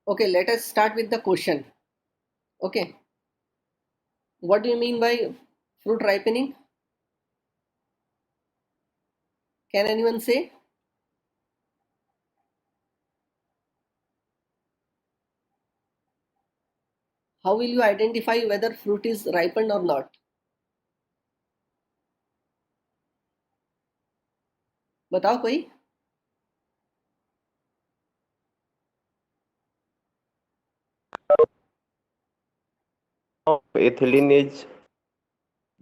Okay, let us start with the question. Okay, what do you mean by fruit ripening? Can anyone say? How will you identify whether fruit is ripened or not? बताओ कोई. Ethylene is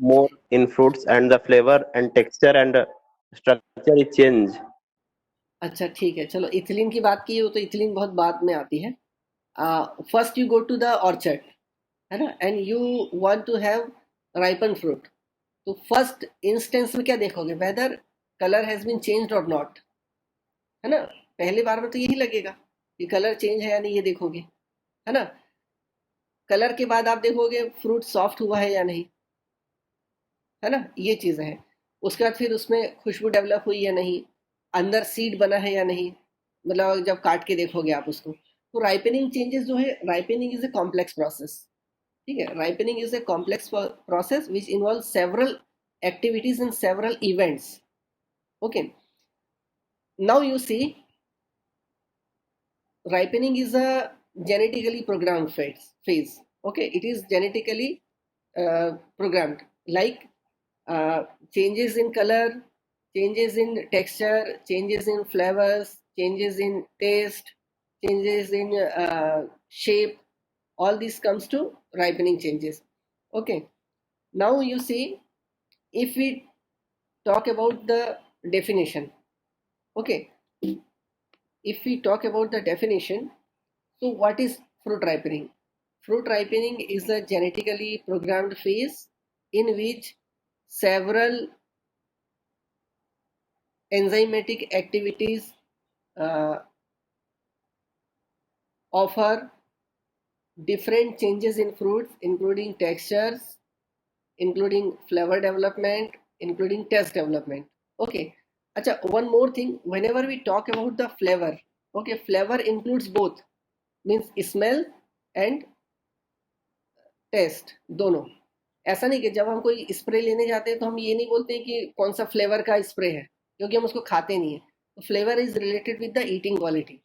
more in fruits and the flavor and texture and structure is change. अच्छा ठीक है, चलो ethylene की बात की हो तो इथिलीन बहुत बाद में आती है. First you go to the orchard, है ना, and you want to have ripen fruit. तो फर्स्ट इंस्टेंस में क्या देखोगे, whether colour has been changed और नॉट, है ना. पहले बार में तो यही लगेगा कि कलर चेंज है या नहीं, ये देखोगे, है ना. कलर के बाद आप देखोगे फ्रूट सॉफ्ट हुआ है या नहीं, है ना, ये चीज़ें हैं. उसके बाद फिर उसमें खुशबू डेवलप हुई या नहीं, अंदर सीड बना है या नहीं, मतलब जब काट के देखोगे आप उसको. तो राइपनिंग चेंजेस जो है, ripening is a complex process. ठीक है, ripening is a complex process which involve several activities and several events. Okay, now you see, ripening is a genetically programmed phase. Okay, it is genetically programmed, like uh, changes in color, changes in texture, changes in flavors, changes in taste, changes in shape. All this comes to ripening changes. Okay, now you see, if we talk about the definition. Okay, if we talk about the definition, so what is fruit ripening? Fruit ripening is a genetically programmed phase in which several enzymatic activities uh, offer different changes in fruits, including textures, including flavor development, including taste development. Okay. Acha, one more thing. Whenever we talk about the flavor, okay, flavor includes both, means smell and taste दोनों. ऐसा नहीं कि जब हम कोई spray लेने जाते हैं तो हम ये नहीं बोलते हैं कि कौन सा फ्लेवर का स्प्रे है, क्योंकि हम उसको खाते नहीं है. तो flavour is related with the eating quality,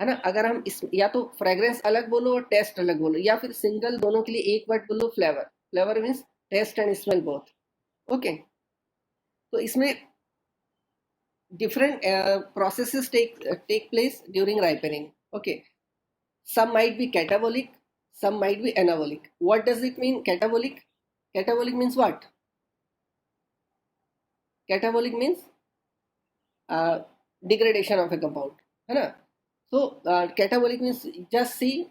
है ना. अगर हम या तो फ्रेग्रेंस अलग बोलो और टेस्ट अलग बोलो, या फिर सिंगल दोनों के लिए एक वर्ड बोलो, flavour. Flavour means taste and smell both. Okay, तो इसमें different processes take place during ripening. Okay, some might be catabolic, some might be anabolic. What does it mean, catabolic? Catabolic means what? Catabolic means uh, degradation of a compound, है ना. So catabolic means, just see,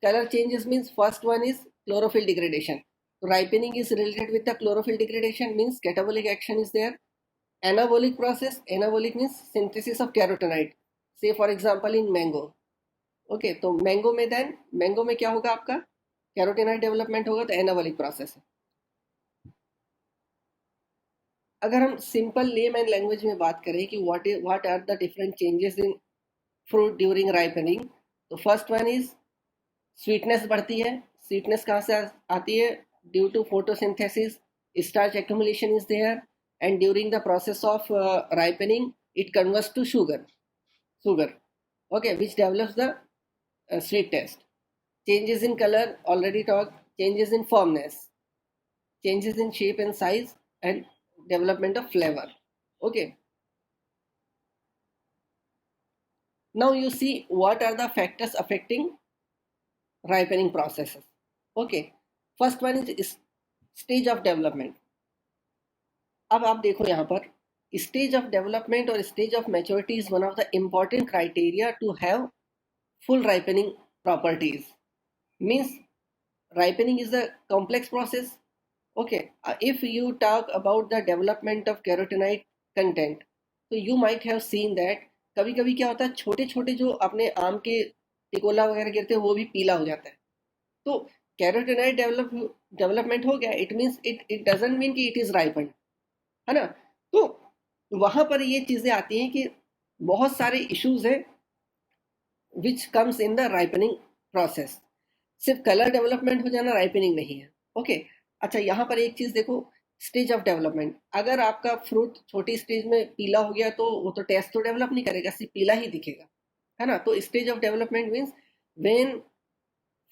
color changes means first one is chlorophyll degradation. So ripening is related with the chlorophyll degradation, means catabolic action is there. Anabolic process, anabolic means synthesis of carotenoid, say for example in mango. Okay, तो mango में, then mango में क्या होगा आपका, carotenoid development होगा, तो anabolic process है. अगर हम सिंपल लेमैन लैंग्वेज में बात करें कि what are the different changes in fruit during ripening, तो फर्स्ट वन इज स्वीटनेस बढ़ती है. स्वीटनेस कहाँ से आती है? Due to photosynthesis, starch accumulation is there, and during the process of ripening it converts to sugar. Okay, which develops the sweet taste. Changes in color, already talked. Changes in firmness, changes in shape and size, and development of flavor. Okay, now you see what are the factors affecting ripening processes. Okay, first one is stage of development. अब आप देखो यहाँ पर, stage of development or stage of maturity is one of the important criteria to have full ripening properties. Means ripening is a complex process. Okay, if you talk about the development of carotenoid content, तो you might have seen that कभी कभी क्या होता है, छोटे छोटे जो अपने आम के टिकोला वगैरह गिरते हैं वो भी पीला हो जाता है. तो कैरोटेनॉइड डेवलपमेंट हो गया, it means it doesn't mean कि इट इज राइपन, है ना. तो वहां पर ये चीजें आती हैं कि बहुत सारे इश्यूज हैं which comes in the ripening process. सिर्फ कलर डेवलपमेंट हो जाना राइपनिंग नहीं है। ओके अच्छा, यहाँ पर एक चीज़ देखो, स्टेज ऑफ डेवलपमेंट। अगर आपका फ्रूट छोटी स्टेज में पीला हो गया तो वो तो टेस्ट तो डेवलप नहीं करेगा, सिर्फ पीला ही दिखेगा, है ना। तो stage of development means when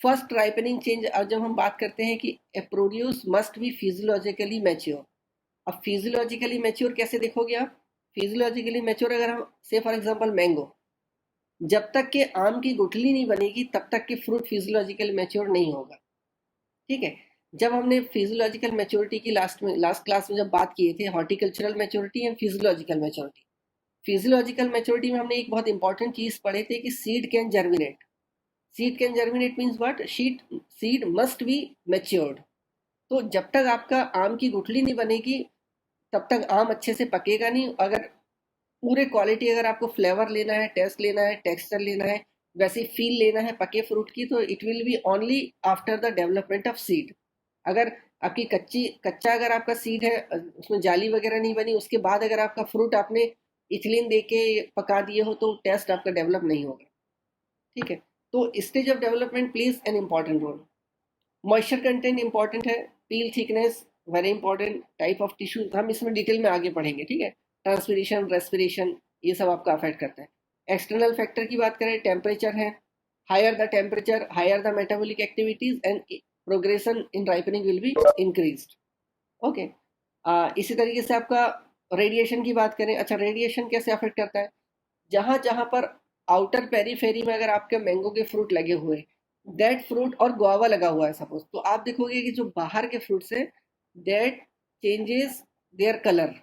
first ripening change. अब जब हम बात करते हैं कि a produce must be physiologically mature. अब फिजियोलॉजिकली मैच्योर कैसे देखोगे आप? फिजियोलॉजिकली मैच्योर अगर हम से फॉर एग्जांपल मैंगो, जब तक के आम की गुठली नहीं बनेगी तब तक के फ्रूट फिजियोलॉजिकल मैच्योर नहीं होगा। ठीक है, जब हमने फिजियोलॉजिकल मैच्योरिटी की लास्ट क्लास में जब बात किए थे, horticultural maturity and physiological maturity. Physiological maturity में हमने एक बहुत इंपॉर्टेंट चीज पढ़े थे कि seed can germinate. Seed can germinate means what? Seed must be matured. तो जब तक आपका आम की गुठली नहीं बनेगी तब तक आम अच्छे से पकेगा नहीं। अगर पूरे क्वालिटी, अगर आपको फ्लेवर लेना है, टेस्ट लेना है, टेक्सचर लेना है, वैसे फील लेना है पके फ्रूट की, तो it will B only after the development of seed. अगर आपकी कच्चा अगर आपका सीड है, उसमें जाली वगैरह नहीं बनी, उसके बाद अगर आपका फ्रूट आपने इथिलीन दे के पका दिए हो तो टेस्ट आपका डेवलप नहीं होगा। ठीक है, तो stage of development plays an important role. Moisture content important है, peel thickness very important, type of tissue हम इसमें डिटेल में आगे पढ़ेंगे। ठीक है, ट्रांसपिरेशन, रेस्पिरेशन, ये सब आपका अफेक्ट करता है। एक्सटर्नल फैक्टर की बात करें, टेम्परेचर है, higher the temperature higher the metabolic activities and progression in ripening will be increased. Okay, इसी तरीके से आपका रेडिएशन की बात करें। अच्छा, रेडिएशन कैसे अफेक्ट करता है? जहां जहां पर आउटर पेरीफेरी में अगर आपके मैंगो के फ्रूट लगे हुए, दैट फ्रूट, और गुआवा लगा हुआ है सपोज, तो आप देखोगे कि जो बाहर के फ्रूट्स है that changes their colour.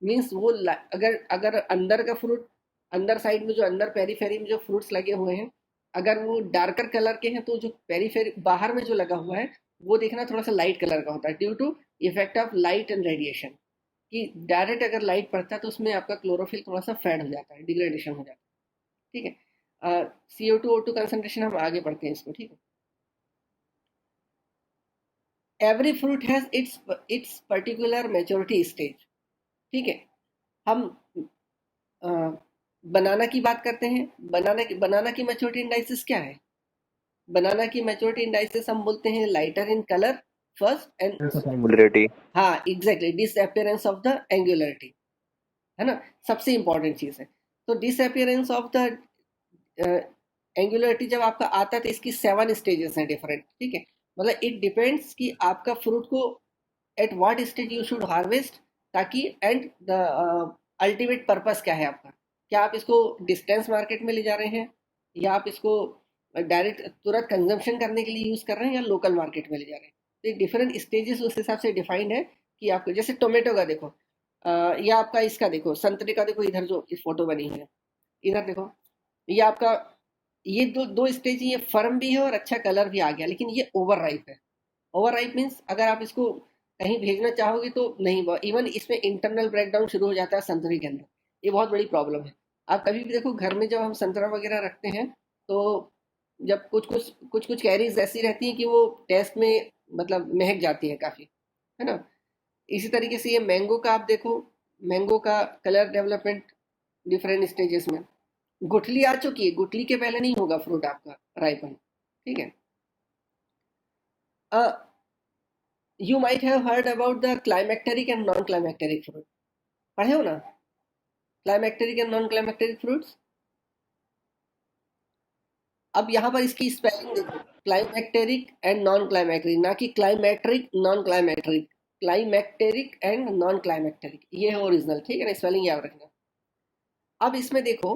Means वो अगर अगर अंदर का फ्रूट, अंदर साइड में जो अंदर पेरीफेरी में जो फ्रूट्स लगे हुए हैं, अगर वो डार्कर कलर के हैं तो जो पेरीफेरी बाहर में जो लगा हुआ है वो देखना थोड़ा सा लाइट कलर का होता है, due to effect of light and radiation. कि डायरेक्ट अगर लाइट पड़ता है तो उसमें आपका क्लोरोफिल थोड़ा सा फेड हो जाता है, डिग्रेडेशन हो जाता है। ठीक है, CO2 O2 कंसंट्रेशन हम आगे बढ़ते हैं इसको। ठीक है, every fruit has its particular maturity stage. ठीक है, हम बनाना की बात करते हैं। बनाना की मैच्योरिटी इंडाइसिस क्या है? बनाना की मैच्योरिटी इंडाइसिस हम बोलते हैं lighter in colour first and, Angularity. हाँ exactly, disappearance of the angularity, है ना, सबसे इंपॉर्टेंट चीज है। तो डिसअपियरेंस ऑफ द एंगुलरिटी जब आपका आता है तो इसकी 7 स्टेजेस हैं डिफरेंट। ठीक है, मतलब इट डिपेंड्स कि आपका फ्रूट को at what stage you should harvest, ताकि एंड द अल्टीमेट पर्पस क्या है आपका। क्या आप इसको डिस्टेंस मार्केट में ले जा रहे हैं, या आप इसको डायरेक्ट तुरंत कंजम्पशन करने के लिए यूज़ कर रहे हैं, या लोकल मार्केट में ले जा रहे हैं। तो डिफरेंट स्टेजेस उस हिसाब से डिफाइंड है कि आपको, जैसे टोमेटो का देखो, या आपका इसका देखो, संतरे का देखो, इधर जो इस फोटो बनी है इधर देखो, ये आपका, ये दो दो स्टेज, ये फर्म भी है और अच्छा कलर भी आ गया, लेकिन ये ओवर राइप है। ओवर राइप मीन्स अगर आप इसको कहीं भेजना चाहोगे तो नहीं, इवन इसमें इंटरनल ब्रेकडाउन शुरू हो जाता है संतरे के अंदर। ये बहुत बड़ी प्रॉब्लम है। आप कभी भी देखो घर में जब हम संतरा वगैरह रखते हैं तो जब कुछ कुछ कैरीज ऐसी रहती हैं कि वो टेस्ट में मतलब महक जाती है काफ़ी, है ना। इसी तरीके से ये मैंगो का आप देखो, मैंगो का कलर डेवलपमेंट डिफरेंट स्टेजेस में। गुठली आ चुकी है, गुठली के पहले नहीं होगा फ्रूट आपका राइपन। ठीक है, you might have heard about the climacteric and non climacteric fruit. पढ़े हो ना, climacteric and non climacteric fruits. अब यहाँ पर इसकी स्पेलिंग देखो, क्लाइमेक्टेरिक एंड नॉन क्लाइमेक्टेरिक, ना कि climacteric non climacteric, climacteric and non climacteric, ये है ओरिजिनल। ठीक है ना, स्पेलिंग याद रखना। अब इसमें देखो,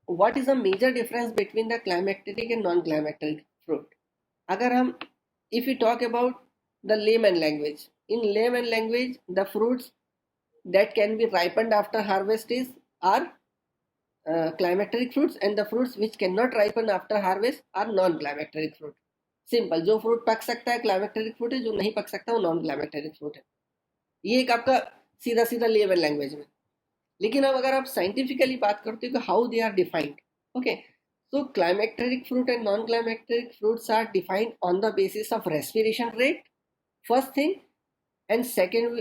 what is the major difference between the climacteric and non climacteric fruit. अगर हम, if we talk about the layman language, in layman language the fruits that can be ripened after harvest are climacteric fruits, and the fruits which cannot ripen after harvest are non climacteric fruit। Simple, जो fruit पक सकता है climacteric fruit है, जो नहीं पक सकता वो नॉन क्लाइमेक्टेरिक फ्रूट है। ये एक आपका सीधा सीधा लेमन लैंग्वेज में। लेकिन अब अगर आप साइंटिफिकली बात करते हो कि how they are defined, okay, so climacteric fruit and non-climacteric fruits are defined on the basis of respiration rate, first thing, and second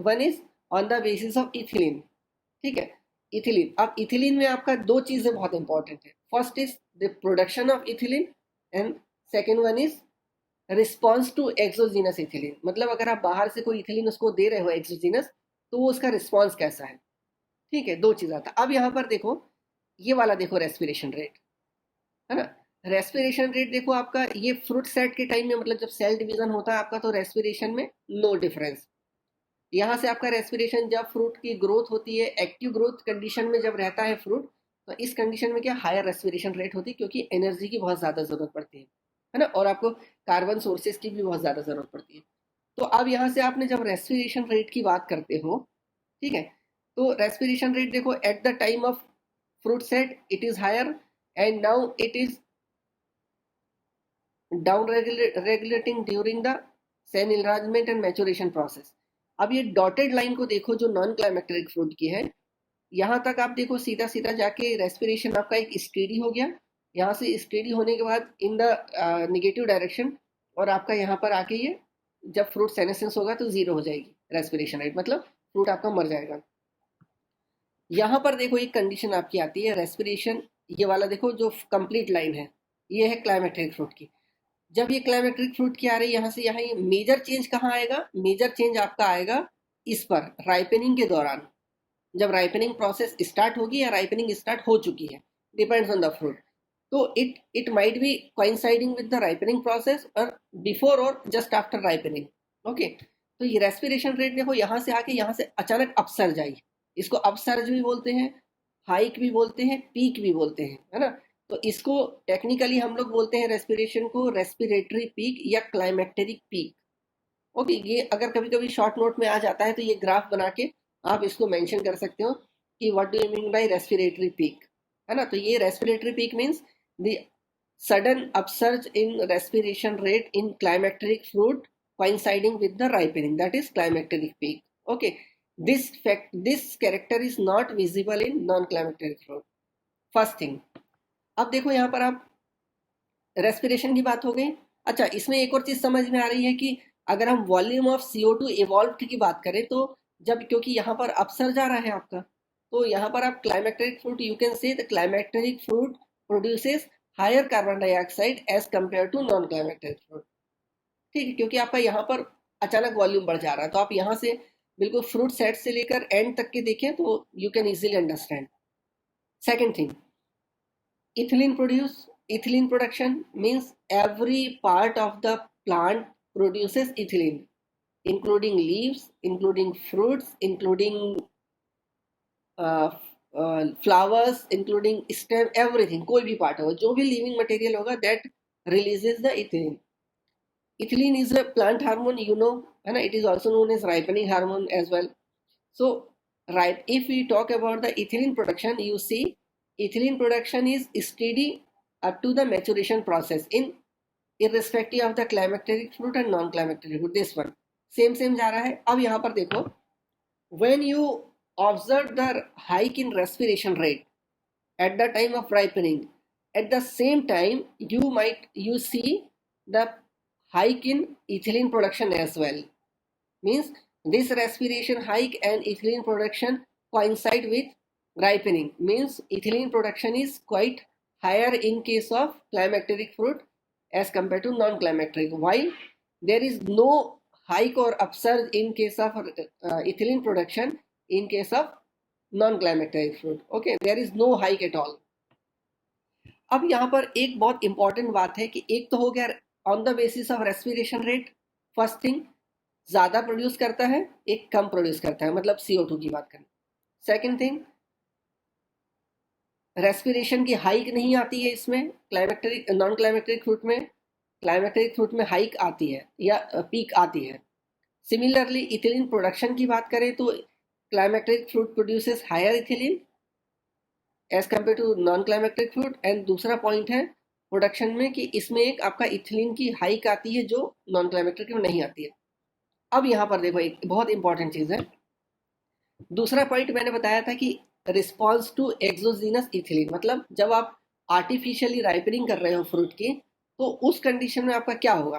one is on the basis of ethylene। ठीक है, ethylene. अब ethylene में आपका दो चीजें बहुत important है। First is the production of ethylene and second one is response to exogenous ethylene. मतलब अगर आप बाहर से कोई इथिलीन उसको दे रहे हो एक्सोजीनस, तो वो उसका रिस्पॉन्स कैसा है। ठीक है, दो चीज आता है। अब यहाँ पर देखो, ये वाला देखो रेस्पिरेशन रेट, है ना। रेस्पिरेशन रेट देखो आपका, ये फ्रूट सेट के टाइम में, मतलब जब सेल डिवीजन होता है आपका, तो रेस्पिरेशन में नो डिफरेंस। यहाँ से आपका रेस्पिरेशन जब फ्रूट की ग्रोथ होती है, एक्टिव ग्रोथ कंडीशन में जब रहता है फ्रूट, तो इस कंडीशन में क्या हायर रेस्पिरेशन रेट होती है, क्योंकि एनर्जी की बहुत ज़्यादा ज़रूरत पड़ती है ना, और आपको कार्बन सोर्सेज की भी बहुत ज़्यादा ज़रूरत पड़ती है। तो अब यहाँ से आपने जब रेस्पिरेशन रेट की बात करते हो, ठीक है, तो रेस्पिरेशन रेट देखो at the time of fruit set it is higher, and now it is down regulating during the cell enlargement and maturation process. अब ये डॉटेड लाइन को देखो जो नॉन क्लाइमेक्टेरिक फ्रूट की है, यहाँ तक आप देखो सीधा सीधा जाके रेस्पिरेशन आपका एक स्टेडी हो गया। यहाँ से स्टेडी होने के बाद इन द निगेटिव डायरेक्शन, और आपका यहाँ पर आके ये जब फ्रूट सेनेसेंस होगा तो जीरो हो जाएगी रेस्पिरेशन रेट, मतलब फ्रूट आपका मर जाएगा। यहाँ पर देखो एक कंडीशन आपकी आती है रेस्पिरेशन, ये वाला देखो जो कंप्लीट लाइन है, ये है क्लाइमेक्टेरिक फ्रूट की। जब ये क्लाइमेक्टेरिक फ्रूट की आ रही है यहाँ से यहाँ, ये मेजर चेंज कहाँ आएगा, मेजर चेंज आपका आएगा इस पर राइपनिंग के दौरान, जब राइपनिंग प्रोसेस स्टार्ट होगी या राइपनिंग स्टार्ट हो चुकी है, डिपेंड्स ऑन द फ्रूट। तो it might be coinciding with the ripening process और बिफोर और जस्ट आफ्टर राइपनिंग। ओके, तो ये रेस्पिरेशन रेट देखो यहाँ से आके यहाँ से अचानक अपसर्ज आई, इसको अपसर्ज भी बोलते हैं, हाइक भी बोलते हैं, पीक भी बोलते हैं, है ना। तो इसको टेक्निकली हम लोग बोलते हैं रेस्पिरेशन को रेस्पिरेटरी पीक या क्लाइमेक्टेरिक पीक। ओके, ये अगर कभी कभी शॉर्ट नोट में आ जाता है तो ये ग्राफ बना के आप इसको मेंशन कर सकते हो कि what do you mean by respiratory peak, है ना। तो ये respiratory peak means the sudden upsurge in respiration rate in climacteric fruit coinciding with the ripening, that is climacteric peak. Okay, this character is not visible in non climacteric fruit. First thing. अब देखो यहाँ पर आप respiration की बात हो गई। अच्छा, इसमें एक और चीज समझ में आ रही है कि अगर हम वॉल्यूम ऑफ CO2 इवॉल्व की बात करें, तो जब क्योंकि यहाँ पर अपसर्ज आ रहा है आपका, तो यहाँ पर आप climacteric fruit, you can say the climacteric fruit produces higher carbon dioxide as compare to non climacteric fruit. ठीक है, क्योंकि आपका यहाँ पर अचानक वॉल्यूम बढ़ जा रहा है, तो आप यहाँ से बिल्कुल फ्रूट सेट से लेकर एंड तक के देखें तो you can easily understand. Second thing, ethylene production means every part of the plant produces ethylene, including leaves, including fruits, including flowers, including stem, everything, कोई भी पार्ट होगा, जो भी लिविंग मटेरियल होगा, that releases the ethylene. Ethylene is a plant hormone, you know, and it is also known as ripening hormone as well. So, right, if we talk about the ethylene production, you see ethylene production is steady up to the maturation process in irrespective of the climacteric fruit and non-climacteric fruit. This one same जा रहा है। अब यहाँ पर देखो, when you observe the hike in respiration rate at the time of ripening, at the same time you see the hike in ethylene production as well. Means this respiration hike and ethylene production coincide with ripening, means ethylene production is quite higher in case of climacteric fruit as compared to non-climacteric, while there is no hike or upsurge in case of ethylene production in case of non-climacteric fruit. Okay, there is no hike at all. अब यहाँ पर एक बहुत important बात है कि एक तो हो गया on the basis of respiration rate, first thing ज़्यादा प्रोड्यूस करता है, एक कम प्रोड्यूस करता है, मतलब CO2 की बात करें। सेकेंड थिंग, रेस्पिरेशन की हाइक नहीं आती है इसमें, क्लाइमेक्टेरिक नॉन क्लाइमेक्टेरिक फ्रूट में, क्लाइमेक्टेरिक फ्रूट में हाइक आती है या पीक आती है। सिमिलरली इथिलीन प्रोडक्शन की बात करें तो climacteric fruit produces higher ethylene as compare to non climacteric fruit. And दूसरा पॉइंट है प्रोडक्शन में कि इसमें एक आपका इथिलीन की हाइक आती है जो नॉन क्लाइमेक्टेरिक में नहीं आती है। अब यहाँ पर देखो एक बहुत इंपॉर्टेंट चीज़ है, दूसरा पॉइंट मैंने बताया था कि रिस्पॉन्स टू एक्सोजीनस इथिलीन, मतलब जब आप आर्टिफिशियली राइपनिंग कर रहे हो फ्रूट की, तो उस कंडीशन में आपका क्या होगा।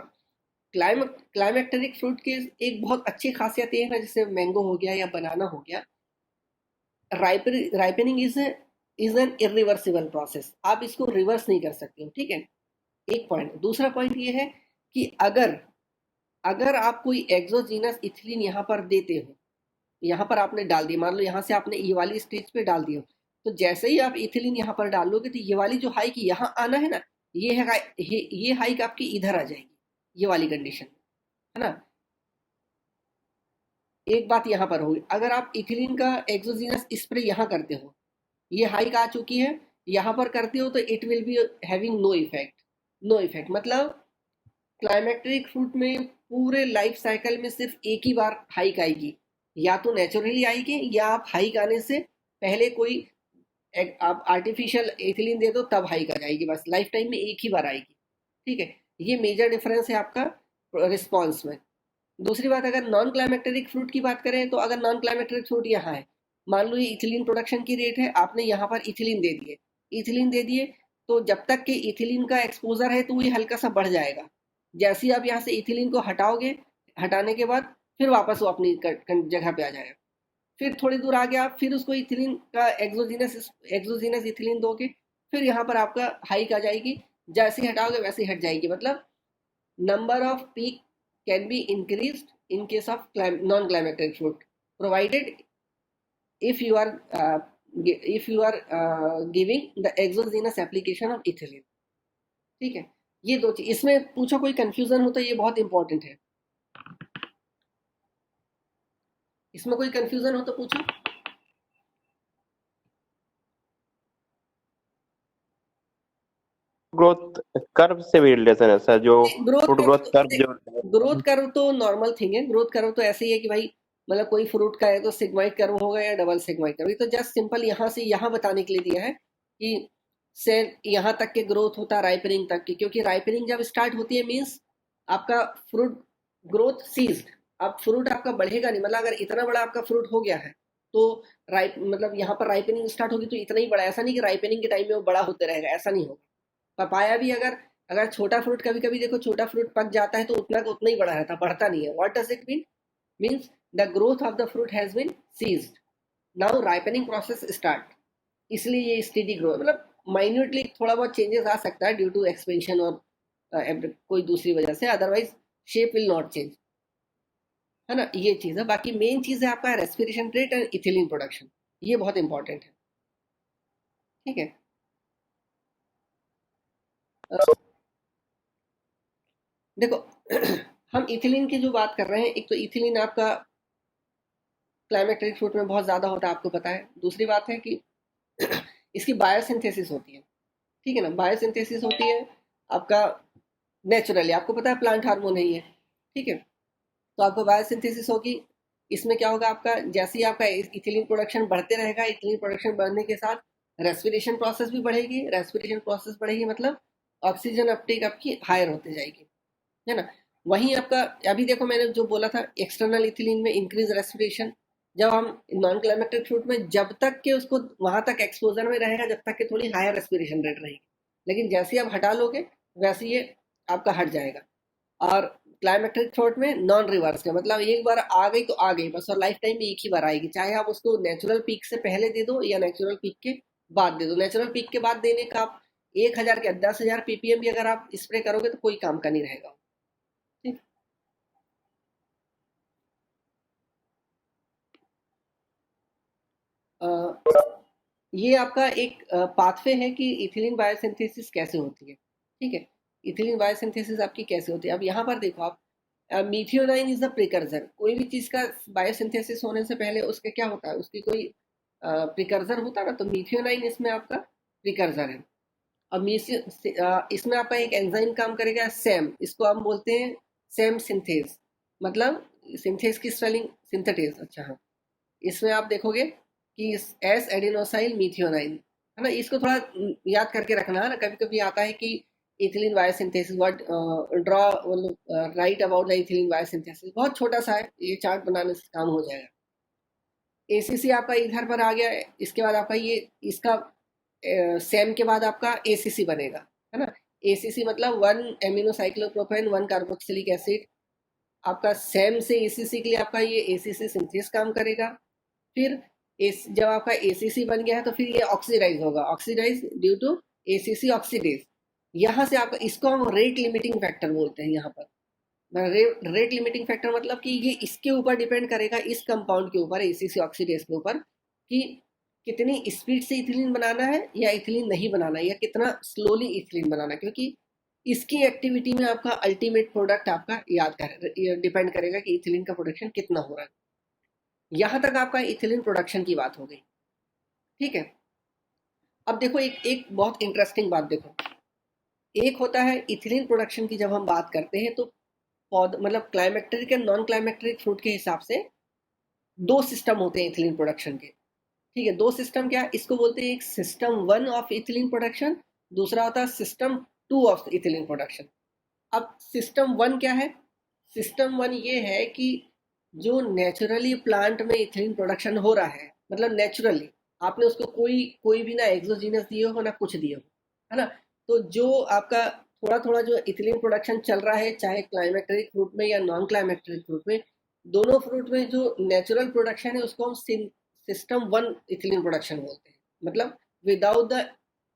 क्लाइमेक्टेरिक फ्रूट की एक बहुत अच्छी खासियत ये है ना, जैसे मैंगो हो गया या बनाना हो गया, ripening is an irreversible process, आप इसको रिवर्स नहीं कर सकते हो, ठीक है। एक पॉइंट। दूसरा पॉइंट ये है कि अगर आप कोई एक्सोजीनस इथिलीन यहाँ पर देते हो, यहाँ पर आपने डाल दिया, मान लो यहाँ से आपने ये वाली स्टेज पे डाल दिया, तो जैसे ही आप इथिलीन यहाँ पर डाल लोगे तो ये वाली जो हाइक यहाँ आना है ना, ये हाइक आपकी इधर आ जाएगी, ये वाली कंडीशन, है ना। एक बात यहाँ पर होगी, अगर आप इथिलीन का एक्सोजीनस स्प्रे यहाँ करते हो, ये हाइक आ चुकी है, यहाँ पर करते हो तो it will be having no effect. No effect मतलब क्लाइमेक्ट्रिक फ्रूट में पूरे लाइफ साइकिल में सिर्फ एक ही बार हाइक आएगी, या तो नेचुरली आएगी या आप हाइक आने से पहले कोई आप आर्टिफिशियल एथिलीन दे दो तब हाइक आ जाएगी, बस लाइफ टाइम में एक ही बार आएगी, ठीक है। ये मेजर डिफरेंस है आपका रिस्पॉन्स में। दूसरी बात, अगर नॉन क्लाइमेक्टेरिक फ्रूट की बात करें तो अगर नॉन क्लाइमेक्टेरिक फ्रूट यहाँ है, मान लो ये इथिलीन प्रोडक्शन की रेट है, आपने यहाँ पर इथिलीन दे दिए, तो जब तक कि इथिलीन का एक्सपोजर है तो ये हल्का सा बढ़ जाएगा। जैसे ही आप यहाँ से इथिलीन को हटाओगे, हटाने के बाद फिर वापस वो अपनी जगह पे आ जाएगा। फिर थोड़ी दूर आगे आप फिर उसको इथिलीन का एक्सोजीनस इथिलीन दोगे, फिर यहाँ पर आपका हाइक आ जाएगी, जैसे ही हटाओगे वैसे ही हट जाएगी। मतलब number off peak can be increased in case of non climactic fruit, provided if you are giving the exogenous application of ethylene, ठीक है। ये दो चीज, इसमें पूछो कोई कंफ्यूजन हो तो ये बहुत इंपॉर्टेंट है, इसमें कोई कंफ्यूजन हो तो पूछो। ग्रोथ कर्व से भी रिलेशन है सर, जो फूड ग्रोथ कर्व जो ग्रोथ कर्व तो नॉर्मल थिंग है, ग्रोथ कर्व तो ऐसे ही है कि भाई मतलब कोई फ्रूट का है तो सिग्माइड कर्व होगा या डबल सिग्माइड कर्व, तो जस्ट सिंपल यहाँ से यहाँ बताने के लिए दिया है कि से यहाँ तक के ग्रोथ होता है राइपनिंग तक की, क्योंकि राइपनिंग जब स्टार्ट होती है मीन्स आपका फ्रूट ग्रोथ सीज्ड, अब फ्रूट आपका बढ़ेगा नहीं, मतलब अगर इतना बड़ा आपका फ्रूट हो गया है तो राइप मतलब यहाँ पर राइपनिंग स्टार्ट होगी तो इतना ही बड़ा, ऐसा नहीं कि राइपनिंग के टाइम में वो बड़ा होते रहेगा, ऐसा नहीं होगा। पपाया भी अगर अगर छोटा फ्रूट, कभी कभी देखो छोटा फ्रूट पक जाता है तो उतना का उतना ही बड़ा रहता, बढ़ता नहीं है। What does it mean? Means the growth of the fruit has been ceased, now ripening process start, इसलिए ये स्टेडी ग्रो, मतलब माइन्यूटली थोड़ा बहुत चेंजेस आ सकता है ड्यू टू एक्सपेंशन और कोई दूसरी वजह से, otherwise shape will not change, है ना। ये चीज़ है, बाकी मेन चीज़ है आपका respiration rate and ethylene production, ये बहुत इंपॉर्टेंट है, ठीक है। देखो हम इथिलीन की जो बात कर रहे हैं, एक तो इथिलीन आपका क्लाइमेक्टेरिक फ्रूट में बहुत ज़्यादा होता है, आपको पता है। दूसरी बात है कि इसकी बायोसिंथेसिस होती है, ठीक है ना, बायोसिंथेसिस होती है आपका नेचुरली, आपको पता है प्लांट हार्मोन है ये, ठीक है। तो आपको बायोसिंथेसिस होगी, इसमें क्या होगा आपका, जैसे ही आपका इथिलीन प्रोडक्शन बढ़ते रहेगा, इथिलीन प्रोडक्शन बढ़ने के साथ रेस्पिरेशन प्रोसेस भी बढ़ेगी, रेस्पिरेशन प्रोसेस बढ़ेगी मतलब ऑक्सीजन अपटेक आपकी हायर होती जाएगी, है ना। वहीं आपका अभी देखो मैंने जो बोला था एक्सटर्नल इथिलीन में इंक्रीज रेस्पिरेशन, जब हम नॉन क्लाइमेक्टिक फ्रूट में जब तक के उसको वहां तक एक्सपोजर में रहेगा जब तक के थोड़ी हायर रेस्पिरेशन रेट रहेगी, लेकिन जैसे ही आप हटा लोगे वैसे ये आपका हट जाएगा। और क्लाइमेक्टिक फ्रूट में नॉन रिवर्स है, मतलब एक बार आ गई तो आ गई बस, और लाइफ टाइम में एक ही बार आएगी, चाहे आप उसको नेचुरल पीक से पहले दे दो या नेचुरल पीक के बाद दे दो। नेचुरल पीक के बाद देने का आप 1000 के 10,000 ppm भी अगर आप स्प्रे करोगे तो कोई काम का नहीं रहेगा, ठीक। ये आपका एक पाथवे है कि इथिलीन बायोसिंथेसिस कैसे होती है, ठीक है। इथिलीन बायोसिंथेसिस आपकी कैसे होती है, अब यहाँ पर देखो आप, मीथियोनाइन इज द प्रिकर्सर, कोई भी चीज़ का बायोसिंथेसिस होने से पहले उसके क्या होता है, उसकी कोई प्रिकर्सर होता है ना, तो मीथियोनाइन इसमें आपका प्रिकर्सर है। अब इसमें आपका एक एंजाइम काम करेगा सैम, इसको हम बोलते हैं सैम सिंथेस, मतलब सिंथेस की स्पेलिंग सिंथेटेस, अच्छा हाँ। इसमें आप देखोगे कि एस एडिनोसाइल मीथियोनाइन, है ना, इसको थोड़ा याद करके रखना है ना, कभी कभी आता है कि ethylene biosynthesis, what draw right about the ethylene biosynthesis, बहुत छोटा सा है, ये चार्ट बनाने से काम हो जाएगा। एसीसी आपका इधर पर आ गया, इसके बाद आपका ये इसका सेम के बाद आपका एसीसी बनेगा, है ना। एसीसी मतलब 1 एमिनो साइक्लोप्रोपेन 1 कार्बोक्सिलिक एसिड, आपका सेम से एसीसी के लिए आपका ये एसीसी सिंथेस काम करेगा। फिर जब आपका ACC बन गया है तो फिर ये ऑक्सीडाइज होगा, oxidise due to ACC oxidase. यहाँ से आपका, इसको हम रेट लिमिटिंग फैक्टर बोलते हैं यहाँ पर। रेट लिमिटिंग फैक्टर मतलब कि ये इसके ऊपर डिपेंड करेगा, इस कंपाउंड के ऊपर, ACC ऑक्सीडेज के ऊपर, कि कितनी स्पीड से इथिलीन बनाना है या इथिलीन नहीं बनाना है, या कितना स्लोली इथिलीन बनाना है, क्योंकि इसकी एक्टिविटी में आपका अल्टीमेट प्रोडक्ट आपका डिपेंड करेगा कि इथिलीन का प्रोडक्शन कितना हो रहा है। यहाँ तक आपका इथिलीन प्रोडक्शन की बात हो गई, ठीक है। अब देखो एक बहुत इंटरेस्टिंग बात देखो, एक होता है इथिलीन प्रोडक्शन की जब हम बात करते हैं तो मतलब climacteric and non climacteric fruit के हिसाब से दो सिस्टम होते हैं इथिलीन प्रोडक्शन के, ठीक है। दो सिस्टम क्या, इसको बोलते हैं एक सिस्टम 1 ऑफ इथिलीन प्रोडक्शन, दूसरा होता है सिस्टम 2 ऑफ इथिलीन प्रोडक्शन। अब सिस्टम 1 क्या है, सिस्टम 1 ये है कि जो नेचुरली प्लांट में इथिलीन प्रोडक्शन हो रहा है, मतलब नेचुरली आपने उसको कोई भी ना एक्सोजीनस दिए हो ना कुछ दिए हो, है ना। तो जो आपका थोड़ा थोड़ा जो इथिलीन प्रोडक्शन चल रहा है, चाहे क्लाइमेक्टेरिक फ्रूट में या नॉन क्लाइमेक्टेरिक फ्रूट में, दोनों फ्रूट में जो नेचुरल प्रोडक्शन है उसको हम सिस्टम 1 इथिलीन प्रोडक्शन बोलते हैं, मतलब without the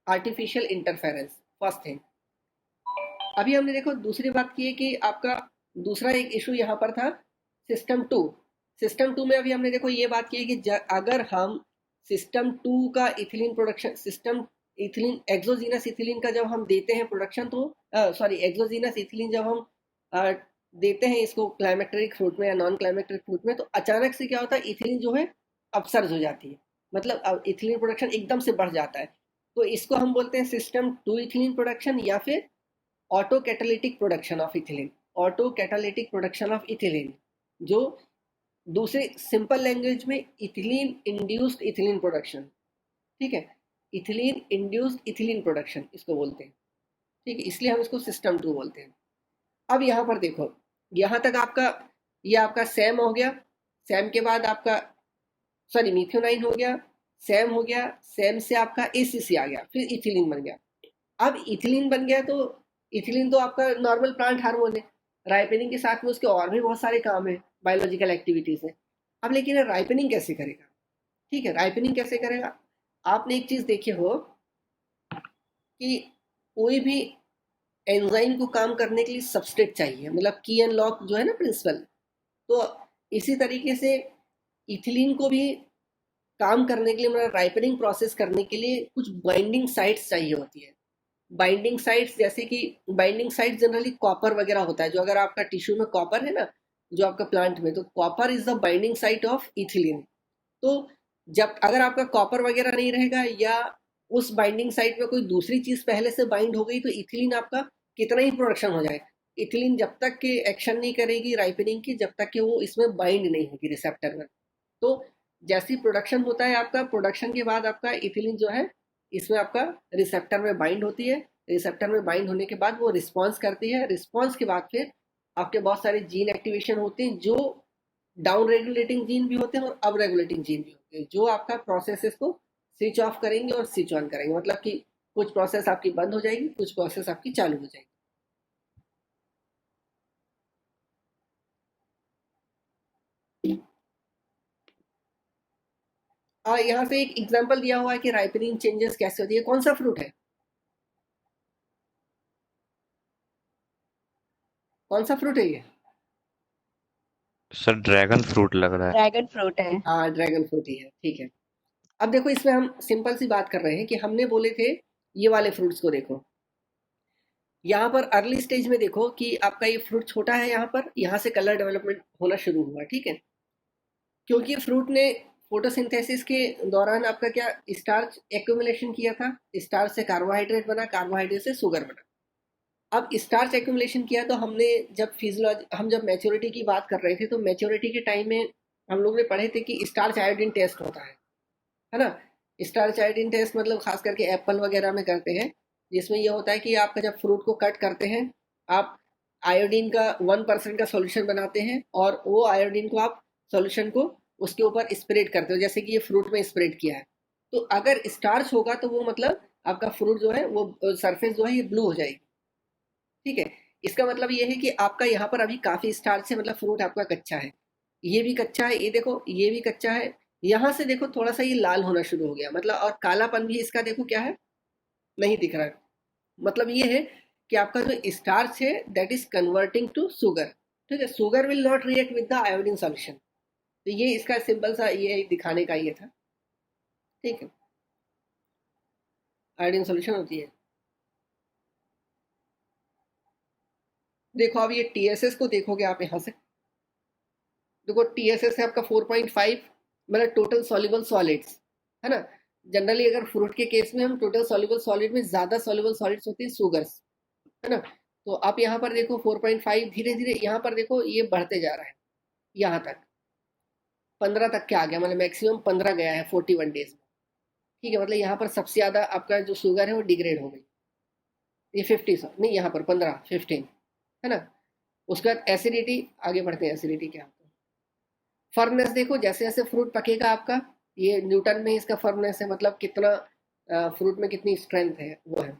artificial interference, first thing. अभी हमने देखो दूसरी बात की है कि आपका दूसरा एक इशू यहाँ पर था सिस्टम 2। सिस्टम 2 में अभी हमने देखो ये बात की है कि अगर हम सिस्टम 2 का ethylene production, system ethylene exogenous ethylene का जब हम देते हैं प्रोडक्शन, तो सॉरी एक्सोजीनस इथिलीन जब हम देते हैं इसको क्लाइमेक्टेरिक फ्रूट में या नॉन क्लाइमेक्टेरिक फ्रूट में, तो अचानक से क्या होता है, इथिलीन जो है अपसर्ज हो जाती है, मतलब इथिलीन प्रोडक्शन एकदम से बढ़ जाता है। तो इसको हम बोलते हैं सिस्टम 2 इथिलीन प्रोडक्शन या फिर auto catalytic production of ethylene, auto catalytic production of ethylene, जो दूसरे सिंपल लैंग्वेज में इथिलीन इंड्यूस्ड इथिलीन प्रोडक्शन, ठीक है। इथिलीन इंड्यूस्ड इथिलीन प्रोडक्शन इसको बोलते हैं, ठीक है, इसलिए हम इसको सिस्टम 2 बोलते हैं। अब यहाँ पर देखो, यहाँ तक आपका ये आपका सैम हो गया, सैम के बाद आपका सॉरी मिथ्योनाइन हो गया, सैम हो गया, सैम से आपका ACC आ गया, फिर इथिलीन बन गया। अब इथिलीन बन गया तो इथिलीन तो आपका नॉर्मल प्लांट हार्मोन है, राइपनिंग के साथ में उसके और भी बहुत सारे काम है, बायोलॉजिकल एक्टिविटीज है। अब लेकिन राइपनिंग कैसे करेगा, ठीक है, राइपनिंग कैसे करेगा। आपने एक चीज देखी हो कि कोई भी एंजाइम को काम करने के लिए सबस्ट्रेट चाहिए, मतलब की एंड लॉक जो है ना प्रिंसिपल, तो इसी तरीके से इथिलीन को भी काम करने के लिए, मतलब राइपनिंग प्रोसेस करने के लिए कुछ बाइंडिंग साइट्स चाहिए होती है। बाइंडिंग साइट्स जैसे कि बाइंडिंग साइट जनरली कॉपर वगैरह होता है, जो अगर आपका टिश्यू में कॉपर है ना, जो आपका प्लांट में, तो copper is the binding site of ethylene. तो जब अगर आपका कॉपर वगैरह नहीं रहेगा या उस बाइंडिंग साइट में कोई दूसरी चीज पहले से बाइंड हो गई, तो इथिलीन आपका कितना ही प्रोडक्शन हो जाए, इथिलीन जब तक के एक्शन नहीं करेगी राइपनिंग की, जब तक कि वो इसमें बाइंड नहीं होगी रिसेप्टर में। तो जैसी प्रोडक्शन होता है आपका, प्रोडक्शन के बाद आपका इथिलीन जो है इसमें आपका रिसेप्टर में बाइंड होती है, रिसेप्टर में बाइंड होने के बाद वो रिस्पॉन्स करती है, रिस्पॉन्स के बाद फिर आपके बहुत सारे जीन एक्टिवेशन होते हैं, जो डाउन रेगुलेटिंग जीन भी होते हैं और अप रेगुलेटिंग जीन भी होते हैं, जो आपका प्रोसेसेस को स्विच ऑफ करेंगे और स्विच ऑन करेंगे, मतलब कि कुछ प्रोसेस आपकी बंद हो जाएगी, कुछ प्रोसेस आपकी चालू हो जाएगी। और यहाँ से एक एग्जांपल दिया हुआ है कि राइपनिंग चेंजेस कैसे होती है। कौन सा फ्रूट है, कौन सा फ्रूट है ये? सर ड्रैगन फ्रूट लग रहा है। ड्रैगन फ्रूट है। हाँ ड्रैगन फ्रूट ही है, ठीक है। अब देखो इसमें हम सिंपल सी बात कर रहे हैं कि हमने बोले थे ये वाले फ्रूट्स को देखो, यहाँ पर अर्ली स्टेज में देखो कि आपका ये फ्रूट छोटा है, यहाँ से कलर डेवलपमेंट होना शुरू हुआ, ठीक है, क्योंकि फ्रूट ने फोटोसिंथेसिस के दौरान आपका क्या स्टार्च एक्यूमुलेशन किया था, स्टार्च से कार्बोहाइड्रेट बना, कार्बोहाइड्रेट से शुगर बना। अब स्टार्च एक्यूमुलेशन किया तो हमने हम जब मैच्योरिटी की बात कर रहे थे, तो मैच्योरिटी के टाइम में हम लोग ने पढ़े थे कि स्टार्च आयोडीन टेस्ट होता है ना। स्टार्च आयोडीन टेस्ट मतलब खास करके एप्पल वगैरह में करते हैं, जिसमें यह होता है कि आपका जब फ्रूट को कट करते हैं, आप आयोडीन का 1% का सोल्यूशन बनाते हैं और वो आयोडीन को आप सोल्यूशन को उसके ऊपर स्प्रेड करते हो, जैसे कि ये फ्रूट में स्प्रेड किया है। तो अगर स्टार्च होगा तो वो मतलब आपका फ्रूट जो है वो सरफेस जो है ये ब्लू हो जाएगी, ठीक है। इसका मतलब ये है कि आपका यहाँ पर अभी काफी स्टार्च है, मतलब फ्रूट आपका कच्चा है, ये भी कच्चा है, ये देखो ये भी कच्चा है, यहाँ से देखो थोड़ा सा ये लाल होना शुरू हो गया, मतलब, और कालापन भी इसका देखो क्या है, नहीं दिख रहा है। मतलब ये है कि आपका जो स्टार्च है that is converting to sugar. ठीक है, sugar will not react with the iodine solution. तो ये इसका सिंपल सा ये दिखाने का ये था। ठीक है, आयोडीन सॉल्यूशन होती है। देखो अब ये टीएसएस को देखोगे आप यहाँ से, देखो टीएसएस है आपका 4.5, मतलब टोटल सॉल्युबल सॉलिड्स, है ना। जनरली अगर फ्रूट के केस में हम टोटल सॉल्युबल सॉलिड में ज्यादा सॉल्युबल सॉलिड्स होती है शुगर्स, है ना। तो आप यहाँ पर देखो 4.5 धीरे धीरे यहाँ पर देखो ये बढ़ते जा रहा है, यहाँ तक 15 तक क्या आ गया, मतलब मैक्सिमम 15 गया है 41 डेज में। ठीक है, मतलब यहाँ पर सबसे ज्यादा आपका जो शुगर है वो डिग्रेड हो गई। ये 50 नहीं, यहाँ पर 15 15, है ना। उसके बाद एसिडिटी, आगे बढ़ते हैं, एसिडिटी क्या होता है। फर्मनेस देखो, जैसे जैसे फ्रूट पकेगा आपका, ये न्यूटन में इसका फर्मनेस है, मतलब कितना फ्रूट में कितनी स्ट्रेंथ है वो है,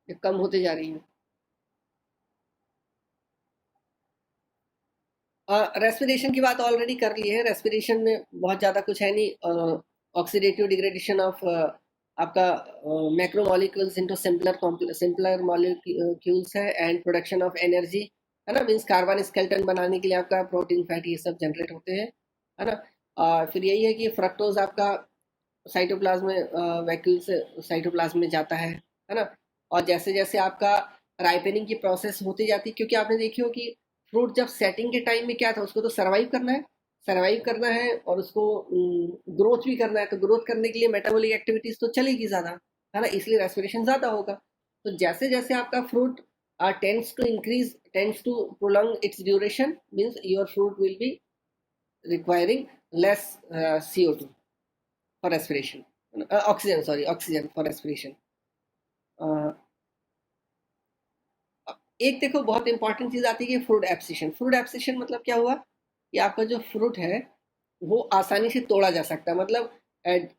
ये कम होते जा रही है। रेस्पिरेशन की बात ऑलरेडी कर ली है, रेस्पिरेशन में बहुत ज़्यादा कुछ है नहीं। ऑक्सीडेटिव डिग्रेडेशन ऑफ आपका मैक्रोमोलिक्यूल्स इनटू सिंपलर मॉलिक्यूल्स है, एंड प्रोडक्शन ऑफ एनर्जी, है ना। मींस कार्बन स्केलेटन बनाने के लिए आपका प्रोटीन फैट ये सब जनरेट होते हैं, है ना। फिर यही है कि फ्रक्टोज आपका साइटोप्लाज्म में वैक्यूल से साइटोप्लाज्म में जाता है ना। और जैसे जैसे आपका राइपनिंग की प्रोसेस होती जाती है, क्योंकि आपने देखी हो कि फ्रूट जब सेटिंग के टाइम में क्या था, उसको तो सर्वाइव करना है, सर्वाइव करना है, और उसको ग्रोथ भी करना है। तो ग्रोथ करने के लिए मेटाबॉलिक एक्टिविटीज तो चलेगी ज़्यादा, है ना, इसलिए रेस्पिरेशन ज़्यादा होगा। तो जैसे जैसे आपका fruit tends to prolong its duration, means your fruit will be requiring less CO2 for respiration, oxygen, sorry, oxygen for respiration. uh, एक देखो बहुत इंपॉर्टेंट चीज आती है कि फ्रूट एब्सिशन। फ्रूट एब्सिशन मतलब क्या हुआ कि आपका जो फ्रूट है वो आसानी से तोड़ा जा सकता है, मतलब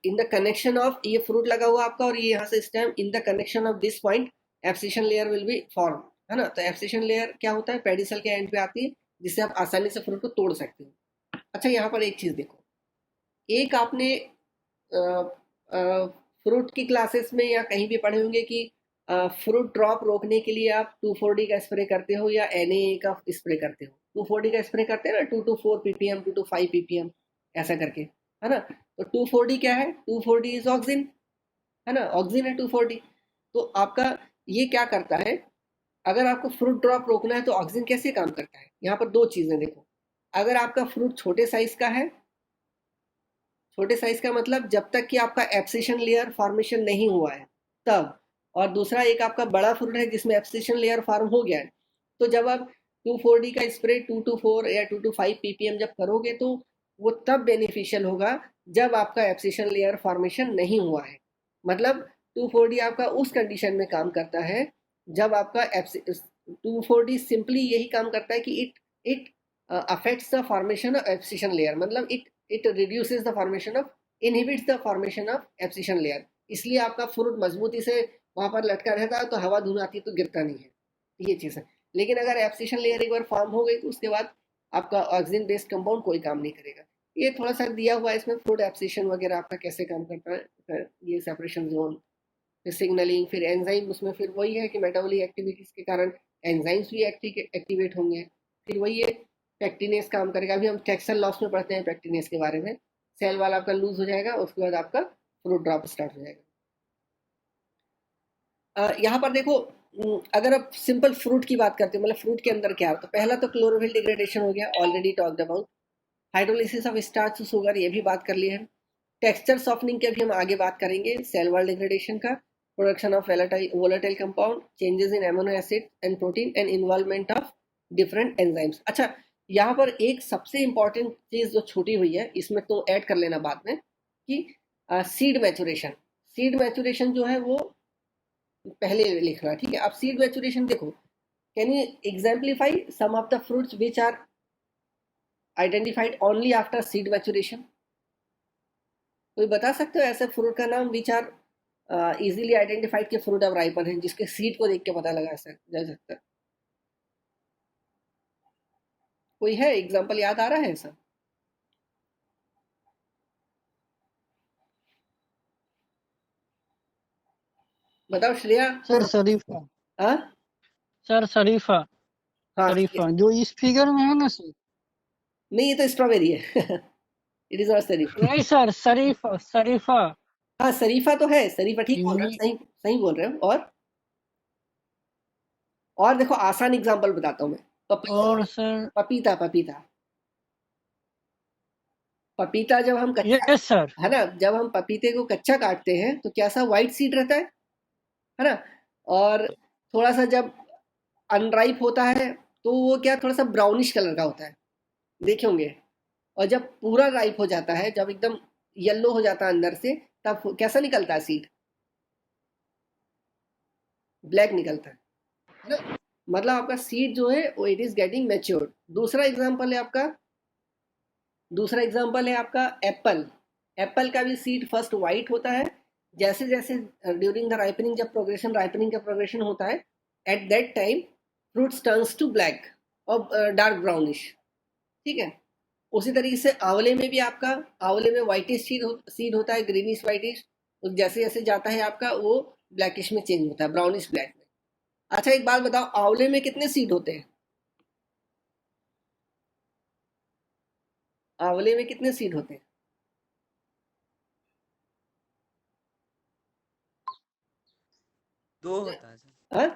इन द कनेक्शन ऑफ, ये फ्रूट लगा हुआ आपका और ये यहाँ से stem, in the connection of this point abscission layer will be form, है ना। तो एब्सिशन लेयर क्या होता है, पेडिसल के एंड पे आती है, जिससे आप आसानी से फ्रूट को तोड़ सकते हो। अच्छा, यहाँ पर एक चीज देखो, एक आपने फ्रूट की क्लासेस में या कहीं भी पढ़े होंगे कि फ्रूट ड्रॉप रोकने के लिए आप 2,4-D का स्प्रे करते हो या NaA का स्प्रे करते हो। 2,4-D का स्प्रे करते हैं ना, 2 to 4 ppm, 2 to 5 ppm, ऐसा करके, है ना। तो 2,4-D क्या है, 2,4-D इज ऑक्सिन, है ना, ऑक्सिन है 2,4-D। तो आपका ये क्या करता है, अगर आपको फ्रूट ड्रॉप रोकना है तो ऑक्सिन कैसे काम करता है, यहाँ पर दो चीजें देखो। अगर आपका फ्रूट छोटे साइज का है, छोटे साइज का मतलब जब तक कि आपका एब्सिशन लेयर फॉर्मेशन नहीं हुआ है तब, और दूसरा एक आपका बड़ा फ्रूट है जिसमें एब्सिशन लेयर फॉर्म हो गया है, तो जब आप 2,4-D का स्प्रे 2 to 4 या 2 to 5 ppm जब करोगे तो वो तब बेनिफिशियल होगा जब आपका एब्सिशन लेयर फॉर्मेशन नहीं हुआ है। मतलब 2,4-D आपका उस कंडीशन में काम करता है जब आपका 2,4-D सिंपली यही काम करता है कि it affects the formation of abscission layer, मतलब it reduces the formation of, inhibits the formation of abscission layer. इसलिए आपका फ्रूट मजबूती से वहां पर लटका रहता है, तो हवा धूल आती है तो गिरता नहीं है, ये चीज़ है। लेकिन अगर एब्सिशन लेयर एक बार फॉर्म हो गई तो उसके बाद आपका ऑक्सीजन बेस्ड कंपाउंड कोई काम नहीं करेगा। ये थोड़ा सा दिया हुआ है इसमें, फ्रूट एब्सिशन वगैरह आपका कैसे काम करता है, ये सेपरेशन जोन, फिर सिग्नलिंग, फिर एंजाइम, उसमें फिर वही है कि मेटाबॉलिक एक्टिविटीज के कारण एंजाइम्स भी एक्टिवेट होंगे, फिर वही है पैक्टिनेस काम करेगा। अभी हम टेक्सल लॉस में पढ़ते हैं पैक्टिनेस के बारे में, सेल वाला आपका लूज हो जाएगा, उसके बाद आपका फ्रूट ड्रॉप स्टार्ट हो जाएगा। यहाँ पर देखो, अगर आप सिंपल फ्रूट की बात करते हो, मतलब फ्रूट के अंदर क्या है, तो पहला तो क्लोरोफिल डिग्रेडेशन हो गया, already talked about. Hydrolysis of starch to sugar, ये भी बात कर ली है। टेक्सचर सॉफ्टनिंग की अभी हम आगे बात करेंगे, सेल वॉल डिग्रेडेशन का, production of volatile compound, changes in amino acid and protein, and involvement of different enzymes. अच्छा, यहाँ पर एक सबसे इंपॉर्टेंट चीज जो छूटी हुई है, इसमें तो ऐड कर लेना बाद में, कि सीड मैचुरेशन। सीड मैचुरेशन जो है वो पहले लिखना, ठीक है। अब सीड मैचुरेशन देखो, can you exemplify some of the fruits which are identified only after seed maturation. कोई बता सकते हो ऐसे फ्रूट का नाम विच आर इजीली आइडेंटिफाइड के फ्रूट अब राइपन है, जिसके सीड को देख के पता लगा जा सकता है? कोई है एग्जांपल याद आ रहा है ऐसा? बताओ श्रेया। सर शरीफा। हाँ सर शरीफा। हाँ शरीफा जो इस फिगर में है ना सर। नहीं, ये तो स्ट्रॉबेरी है। इट इज नॉट शरीफा। नहीं सर शरीफा शरीफा। हाँ शरीफा तो है, शरीफा ठीक बोल रहे हो, इंग्लिश। सही सही बोल रहे हो। और देखो आसान एग्जांपल बताता हूँ मैं। पपैया, और सर। पपीता पपीता। पपीता जब हम कच्चा, यस सर। है ना, जब हम पपीते को कच्चा काटते हैं तो कैसा व्हाइट सीड रहता है ना। और थोड़ा सा जब अनराइप होता है तो वो क्या थोड़ा सा ब्राउनिश कलर का होता है, देखे होंगे। और जब पूरा राइप हो जाता है, जब एकदम येलो हो जाता है अंदर से, तब कैसा निकलता है सीड? ब्लैक निकलता है ना। मतलब आपका सीड जो है वो इट इज गेटिंग मैच्योर्ड। दूसरा एग्जांपल है आपका एप्पल। एप्पल का भी सीड फर्स्ट वाइट होता है, जैसे जैसे ड्यूरिंग द राइपनिंग, जब राइपनिंग का प्रोग्रेशन होता है, at that time fruits turns to black और डार्क ब्राउनिश। ठीक है। उसी तरीके से आंवले में भी आपका, आंवले में व्हाइटिश सीड होता है, ग्रीनिश व्हाइटिश। जैसे जैसे जाता है आपका वो ब्लैकिश में चेंज होता है, ब्राउनिश ब्लैक में। अच्छा एक बात बताओ, आंवले में कितने सीड होते हैं? आंवले में कितने सीड होते हैं? 2 होता है सर। हाँ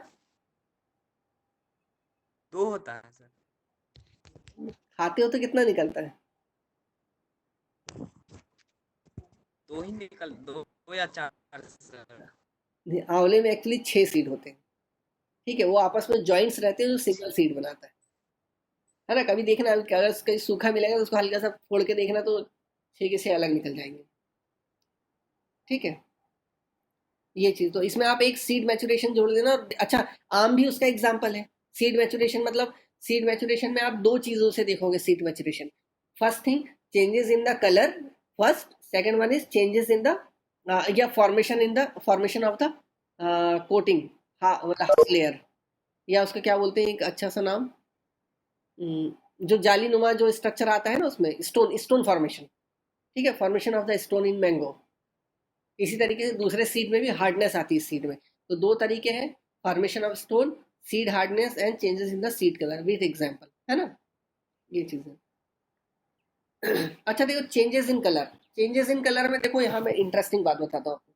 2 होता है सर। खाते हो तो कितना निकलता है? 2 ही निकल 2 या 4 सर। नहीं, आंवले में एक्चुअली 6 सीड होते हैं। ठीक है, वो आपस में जॉइंट्स रहते हैं जो सिंगल सीड बनाता है ना। कभी देखना, अगर कहीं सूखा मिलेगा तो उसको हल्का सा फोड़ के देखना, तो 6 के 6 अलग निकल जाएंगे। ठीक है, ये चीज तो इसमें आप एक सीड मैचुरेशन जोड़ देना। और अच्छा, आम भी उसका एग्जाम्पल है। सीड मैचुरेशन मतलब, सीड मैचुरेशन में आप दो चीजों से देखोगे seed maturation. First thing, changes in the colour first. Second one is changes in the या फॉर्मेशन ऑफ द कोटिंग, मतलब हाउस लेयर, या उसका क्या बोलते हैं एक अच्छा सा नाम, जो जाली नुमा जो स्ट्रक्चर आता है ना उसमें, स्टोन स्टोन फॉर्मेशन। ठीक है, formation of the stone in mango. इसी तरीके से दूसरे सीड में भी हार्डनेस आती है सीड में। तो दो तरीके हैं, formation of stone, seed hardness and changes in the seed colour with example, है ना। ये चीजें। अच्छा देखो, changes in colour. Changes in colour में देखो, यहाँ मैं इंटरेस्टिंग बात बताता हूँ आपको।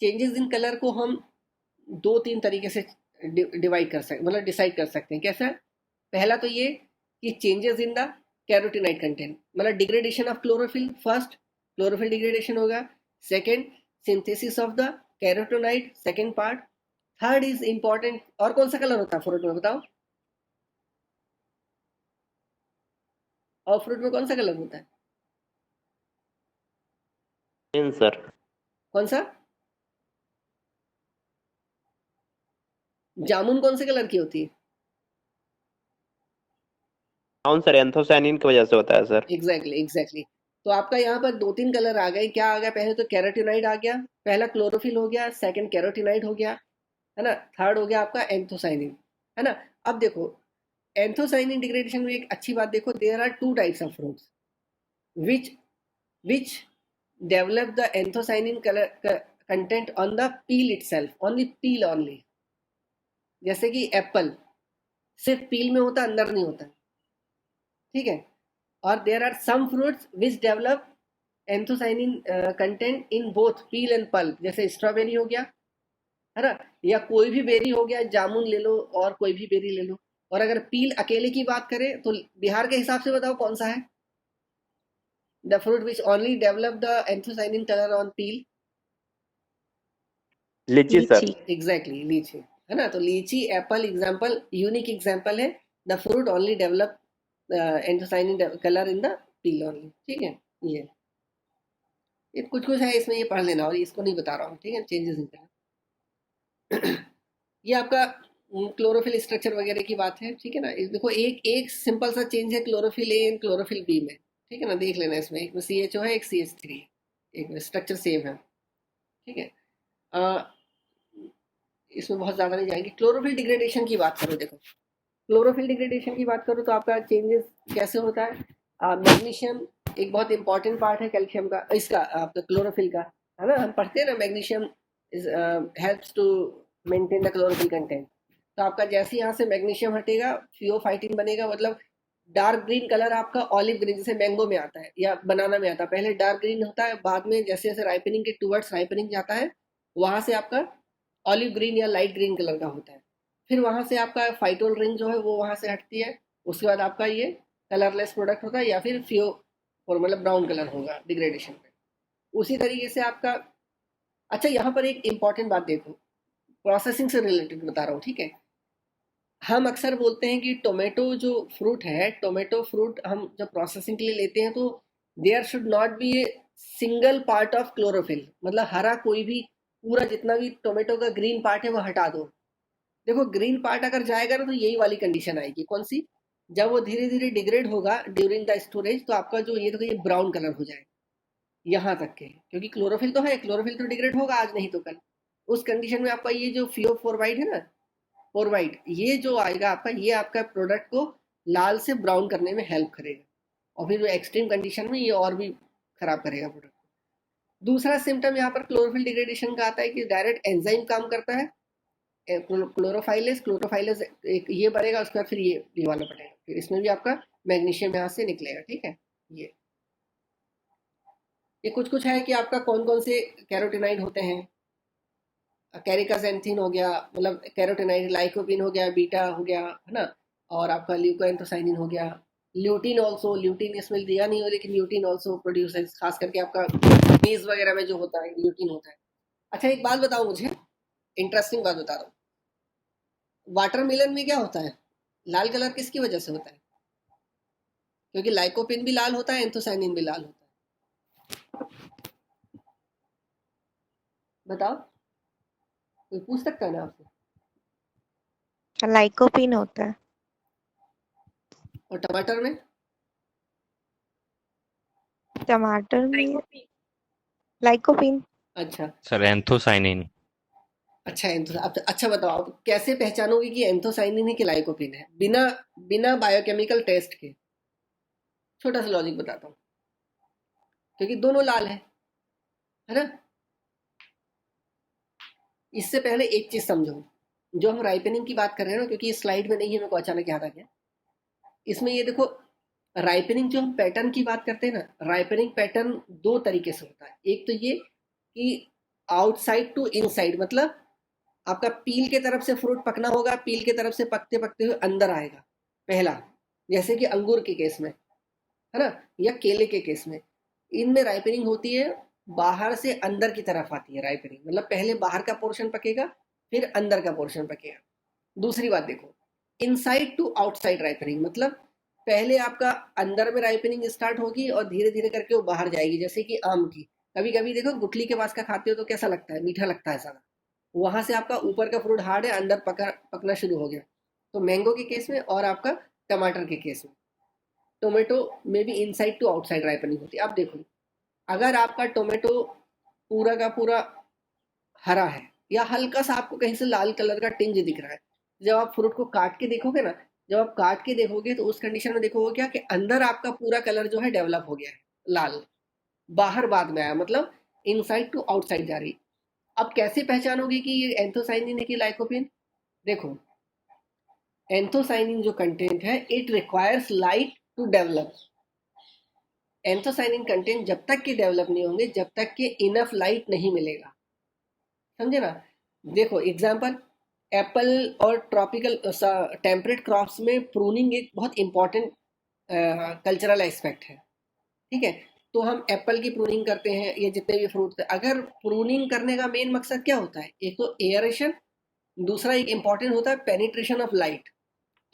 चेंजेस इन कलर को हम दो तीन तरीके से डिवाइड कर सकते, मतलब डिसाइड कर सकते हैं। कैसा? पहला तो ये कि changes in the carotenoid content, मतलब degradation of chlorophyll. First chlorophyll degradation होगा। Second synthesis of the carotenoid, second part. Third is important, और कौन सा कलर होता है फ्रूट में बताओ? और फ्रूट में कौन सा कलर होता है? Green sir. कौन सा? जामुन कौन से कलर की होती है? ब्राउन सर, एंथोसायनिन की वजह से होता है सर। एग्जैक्टली। तो आपका यहाँ पर दो तीन कलर आ गए। क्या आ गया? पहले तो कैरोटीनाइड आ गया, पहला क्लोरोफिल हो गया, सेकंड कैरोटीनाइड हो गया, है ना। थर्ड हो गया आपका एंथोसाइनिन, है ना। अब देखो, एंथोसाइनिन डिग्रेडेशन में एक अच्छी बात देखो, there are two types of fruits which which develop the anthocyanin color content on the peel itself, only। जैसे कि एप्पल सिर्फ पील में होता, अंदर नहीं होता। ठीक है। और there are some fruits which develop anthocyanin content in both peel and pulp, जैसे स्ट्रॉबेरी हो गया, है ना, या कोई भी बेरी हो गया, जामुन ले लो और कोई भी बेरी ले लो। और अगर पील अकेले की बात करें तो बिहार के हिसाब से बताओ कौन सा है the fruit which only develop the anthocyanin colour on peel? Lychee sir. Exactly, lychee, है ना। तो lychee, apple example, unique example है। The fruit only develop anthocyanin colour in the peel only. ठीक है। ये कुछ कुछ है इसमें, ये पढ़ लेना, और इसको नहीं बता रहा हूँ। ठीक है, चेंजेस इन कलर। ये आपका क्लोरोफिल स्ट्रक्चर वगैरह की बात है। ठीक है ना। देखो, एक एक सिंपल सा चेंज है chlorophyll A and chlorophyll B में। ठीक है ना, देख लेना इसमें, एक में CHO है, एक CH3 है, एक में स्ट्रक्चर सेम है। ठीक है। इसमें बहुत ज़्यादा नहीं जाएंगे। क्लोरोफिल डिग्रेडेशन की बात करो, देखो क्लोरोफिल डिग्रेडेशन की बात करो तो आपका चेंजेस कैसे होता है? मैग्नीशियम एक बहुत इंपॉर्टेंट पार्ट है कैल्शियम का, इसका आपका क्लोरोफिल का, है ना। हम पढ़ते हैं ना magnesium helps to maintain the chlorophyll content. तो आपका जैसे यहाँ से मैग्नीशियम हटेगा फियोफाइटिन बनेगा, मतलब डार्क ग्रीन कलर आपका ऑलिव ग्रीन जैसे मैंगो में आता है या बनाना में आता है, पहले डार्क ग्रीन होता है, बाद में जैसे जैसे राइपनिंग के टूवर्ड्स राइपनिंग जाता है वहाँ से आपका ऑलिव ग्रीन या लाइट ग्रीन कलर का होता है। फिर वहाँ से आपका फाइटोल रिंग जो है वो वहाँ से हटती है, उसके बाद आपका ये कलरलेस प्रोडक्ट होता है या फिर फियो और मतलब ब्राउन कलर होगा डिग्रेडेशन पे। उसी तरीके से आपका, अच्छा यहाँ पर एक इम्पॉर्टेंट बात देखो, प्रोसेसिंग से रिलेटेड बता रहा हूँ, ठीक है। हम अक्सर बोलते हैं कि टोमेटो जो फ्रूट है, टोमेटो फ्रूट हम जब प्रोसेसिंग के लिए लेते हैं तो there should not be a single part of chlorophyll, मतलब हरा कोई भी पूरा जितना भी टोमेटो का ग्रीन पार्ट है वो हटा दो। देखो ग्रीन पार्ट अगर जाएगा ना तो यही वाली कंडीशन आएगी, कौन सी, जब वो धीरे धीरे डिग्रेड होगा ड्यूरिंग द स्टोरेज तो आपका जो ये तो ये ब्राउन कलर हो जाएगा यहाँ तक के, क्योंकि क्लोरोफिल तो है, क्लोरोफिल तो डिग्रेड होगा आज नहीं तो कल। उस कंडीशन में आपका ये जो फियोफोरवाइट है ना, फोरवाइट, ये जो आएगा आपका, ये आपका प्रोडक्ट को लाल से ब्राउन करने में हेल्प करेगा, और फिर एक्सट्रीम कंडीशन में ये और भी खराब करेगा प्रोडक्ट को। दूसरा सिम्टम यहाँ पर क्लोरोफिल डिग्रेडेशन का आता है कि डायरेक्ट एंजाइम काम करता है, क्लोरोफाइलस एक ये बनेगा, उसके बाद फिर ये वाला बनेगा, फिर इसमें भी आपका मैग्नीशियम यहाँ से निकलेगा, ठीक है। ये कुछ कुछ है कि आपका कौन कौन से कैरोटिनाइड होते हैं। कैरिकाजेंथिन हो गया, मतलब कैरोटिनाइड, लाइकोपिन हो गया, बीटा हो गया, है ना, और आपका ल्यूकोएंथोसाइनिन हो गया, ल्यूटिन ऑल्सो, ल्यूटिन इसमें दिया नहीं हो लेकिन ल्यूटिन ऑल्सो प्रोड्यूसेस, खास करके आपका मीज वगैरह में जो होता है ल्यूटिन होता है। अच्छा एक बात बताओ मुझे, इंटरेस्टिंग बात बता रहा हूँ, वाटरमेलन में क्या होता है, लाल कलर किसकी वजह से होता है? क्योंकि लाइकोपिन भी लाल होता है, एंथोसाइनिन भी लाल होता है। बताओ, कोई पूछ सकता है ना आपसे? लाइकोपिन होता है। और टमाटर में? टमाटर में लाइकोपिन। अच्छा सर एंथोसाइनिन। अच्छा अच्छा बताओ आप कैसे पहचानोगे कि एंथोसाइनिन है कि लाइकोपिन है, बिना बिना बायोकेमिकल टेस्ट के? छोटा सा लॉजिक बताता हूँ, क्योंकि दोनों लाल है ना। इससे पहले एक चीज समझो, जो हम राइपनिंग की बात कर रहे हैं ना, क्योंकि ये स्लाइड में नहीं है, मेरे को अचानक याद आ गया, इसमें ये देखो राइपनिंग जो हम पैटर्न की बात करते हैं ना, राइपनिंग पैटर्न दो तरीके से होता है। एक तो ये कि आउटसाइड टू इनसाइड, मतलब आपका पील के तरफ से फ्रूट पकना होगा, पील के तरफ से पकते पकते हुए अंदर आएगा पहला, जैसे कि अंगूर के केस में, है ना, या केले के केस में। इनमें राइपनिंग होती है बाहर से अंदर की तरफ आती है राइपनिंग, मतलब पहले बाहर का पोर्शन पकेगा फिर अंदर का पोर्शन पकेगा। दूसरी बात देखो, इनसाइड टू आउटसाइड राइपनिंग, मतलब पहले आपका अंदर में राइपनिंग स्टार्ट होगी और धीरे धीरे करके वो बाहर जाएगी, जैसे कि आम की, कभी कभी देखो गुठली के पास का खाते हो तो कैसा लगता है, मीठा लगता है ज़्यादा, वहां से आपका ऊपर का फ्रूट हार्ड है, अंदर पकना शुरू हो गया। तो मैंगो के केस में और आपका टमाटर के केस में, टोमेटो में भी इनसाइड टू आउटसाइड राइपनिंग होती है। अब देखो, अगर आपका टोमेटो पूरा का पूरा हरा है या हल्का सा आपको कहीं से लाल कलर का टिंज दिख रहा है, जब आप फ्रूट को काट के देखोगे ना, जब आप काट के देखोगे तो उस कंडीशन में देखोगे क्या कि अंदर आपका पूरा कलर जो है डेवलप हो गया है लाल, बाहर बाद में आया, मतलब इनसाइड टू आउटसाइड जा रही। अब कैसे पहचानोगे कि ये एंथोसाइनिन है कि लाइकोपिन? देखो एंथोसाइनिन जो कंटेंट है, it requires light to develop. Anthocyanin content जब तक के डेवलप नहीं होंगे, जब तक के इनफ लाइट नहीं मिलेगा, समझे ना। देखो एग्जांपल, एप्पल और ट्रॉपिकल टेम्परेट क्रॉप्स में प्रूनिंग एक बहुत इंपॉर्टेंट कल्चरल एस्पेक्ट है, ठीक है। तो हम एप्पल की प्रूनिंग करते हैं, ये जितने भी फ्रूट, अगर प्रूनिंग करने का मेन मकसद क्या होता है, एक तो एयरेशन, दूसरा एक इंपॉर्टेंट होता है पेनिट्रेशन ऑफ लाइट।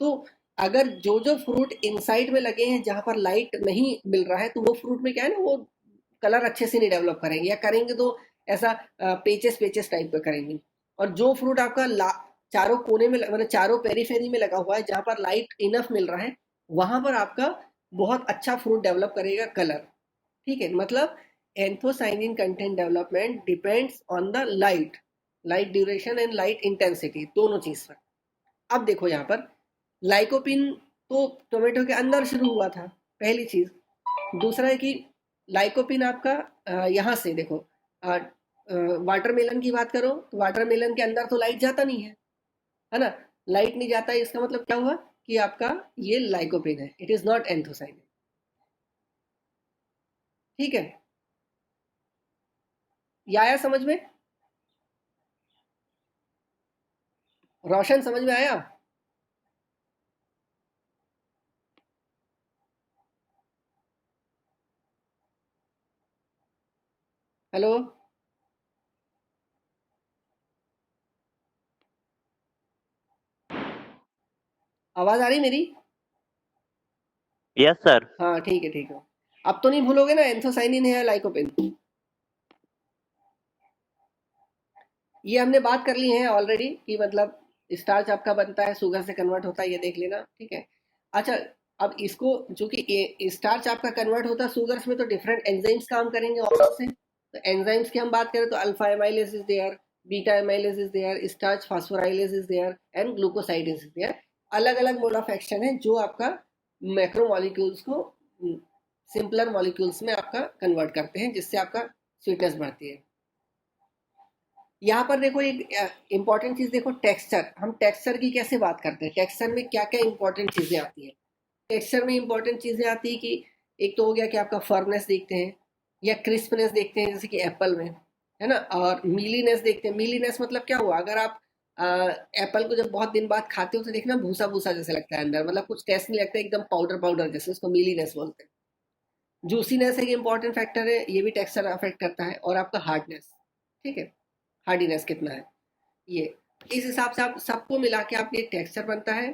तो अगर जो जो फ्रूट इनसाइड में लगे हैं जहां पर लाइट नहीं मिल रहा है, तो वो फ्रूट में क्या है ना, वो कलर अच्छे से नहीं डेवलप करेंगे, या करेंगे तो ऐसा पेचेस पेचेस टाइप का करेंगे। और जो फ्रूट आपका चारों कोने में, मतलब चारों पेरीफेरी में लगा हुआ है, जहां पर लाइट इनफ मिल रहा है, वहां पर आपका बहुत अच्छा फ्रूट डेवलप करेगा कलर, ठीक है। मतलब anthocyanin content development depends on the light duration and light intensity, दोनों चीज पर। अब देखो यहाँ पर लाइकोपिन तो टोमेटो के अंदर शुरू हुआ था, पहली चीज। दूसरा है कि लाइकोपिन आपका यहाँ से देखो, वाटरमेलन की बात करो तो वाटरमेलन के अंदर तो लाइट जाता नहीं है ना? लाइट नहीं जाता है, इसका मतलब क्या हुआ कि आपका ये लाइकोपेन है, इट इज नॉट एंथोसाइनिन। ठीक है, ये आया समझ में? रोशन समझ में आया? हेलो, आवाज आ रही मेरी? Yes, sir. हाँ ठीक है ठीक है। अब तो नहीं भूलोगे ना एंथोसाइनिन है लाइकोपेन? ये हमने बात कर ली है ऑलरेडी कि मतलब स्टार्च आपका बनता है, शुगर से कन्वर्ट होता है, ये देख लेना। ठीक है, अच्छा अब इसको जो कि स्टार्च आपका कन्वर्ट होता है शुगर्स में, तो डिफरेंट एंजाइम्स काम करेंगे और से। तो एंजाइम्स की हम बात करें तो alpha amylase is there, beta amylase is there, starch phosphorylase is there and glucosidase is there. अलग अलग मोड ऑफ एक्शन है जो आपका मैक्रोमोलिक्यूल्स को सिंपलर मॉलिक्यूल्स में आपका कन्वर्ट करते हैं, जिससे आपका स्वीटनेस बढ़ती है। यहाँ पर देखो एक इंपॉर्टेंट चीज देखो, टेक्सचर। हम टेक्सचर की कैसे बात करते हैं, टेक्सचर में क्या क्या इंपॉर्टेंट चीजें आती है? टेक्सचर में इंपॉर्टेंट चीजें आती है कि एक तो हो गया कि आपका फर्मनेस देखते हैं या क्रिस्पनेस देखते हैं, जैसे कि एप्पल में है ना, और मीलीनेस देखते हैं। मीलीनेस मतलब क्या हुआ, अगर आप एप्पल को जब बहुत दिन बाद खाते हो तो देखना भूसा भूसा जैसे लगता है अंदर, मतलब कुछ टेस्ट नहीं लगता, एकदम पाउडर पाउडर जैसे, उसको मीलीनेस बोलते हैं। जूसीनेस एक इंपॉर्टेंट फैक्टर है, ये भी टेक्सचर अफेक्ट करता है, और आपका हार्डनेस। ठीक है, हार्डीनेस कितना है, ये इस हिसाब से आप सबको मिला के आप ये टेक्सचर बनता है।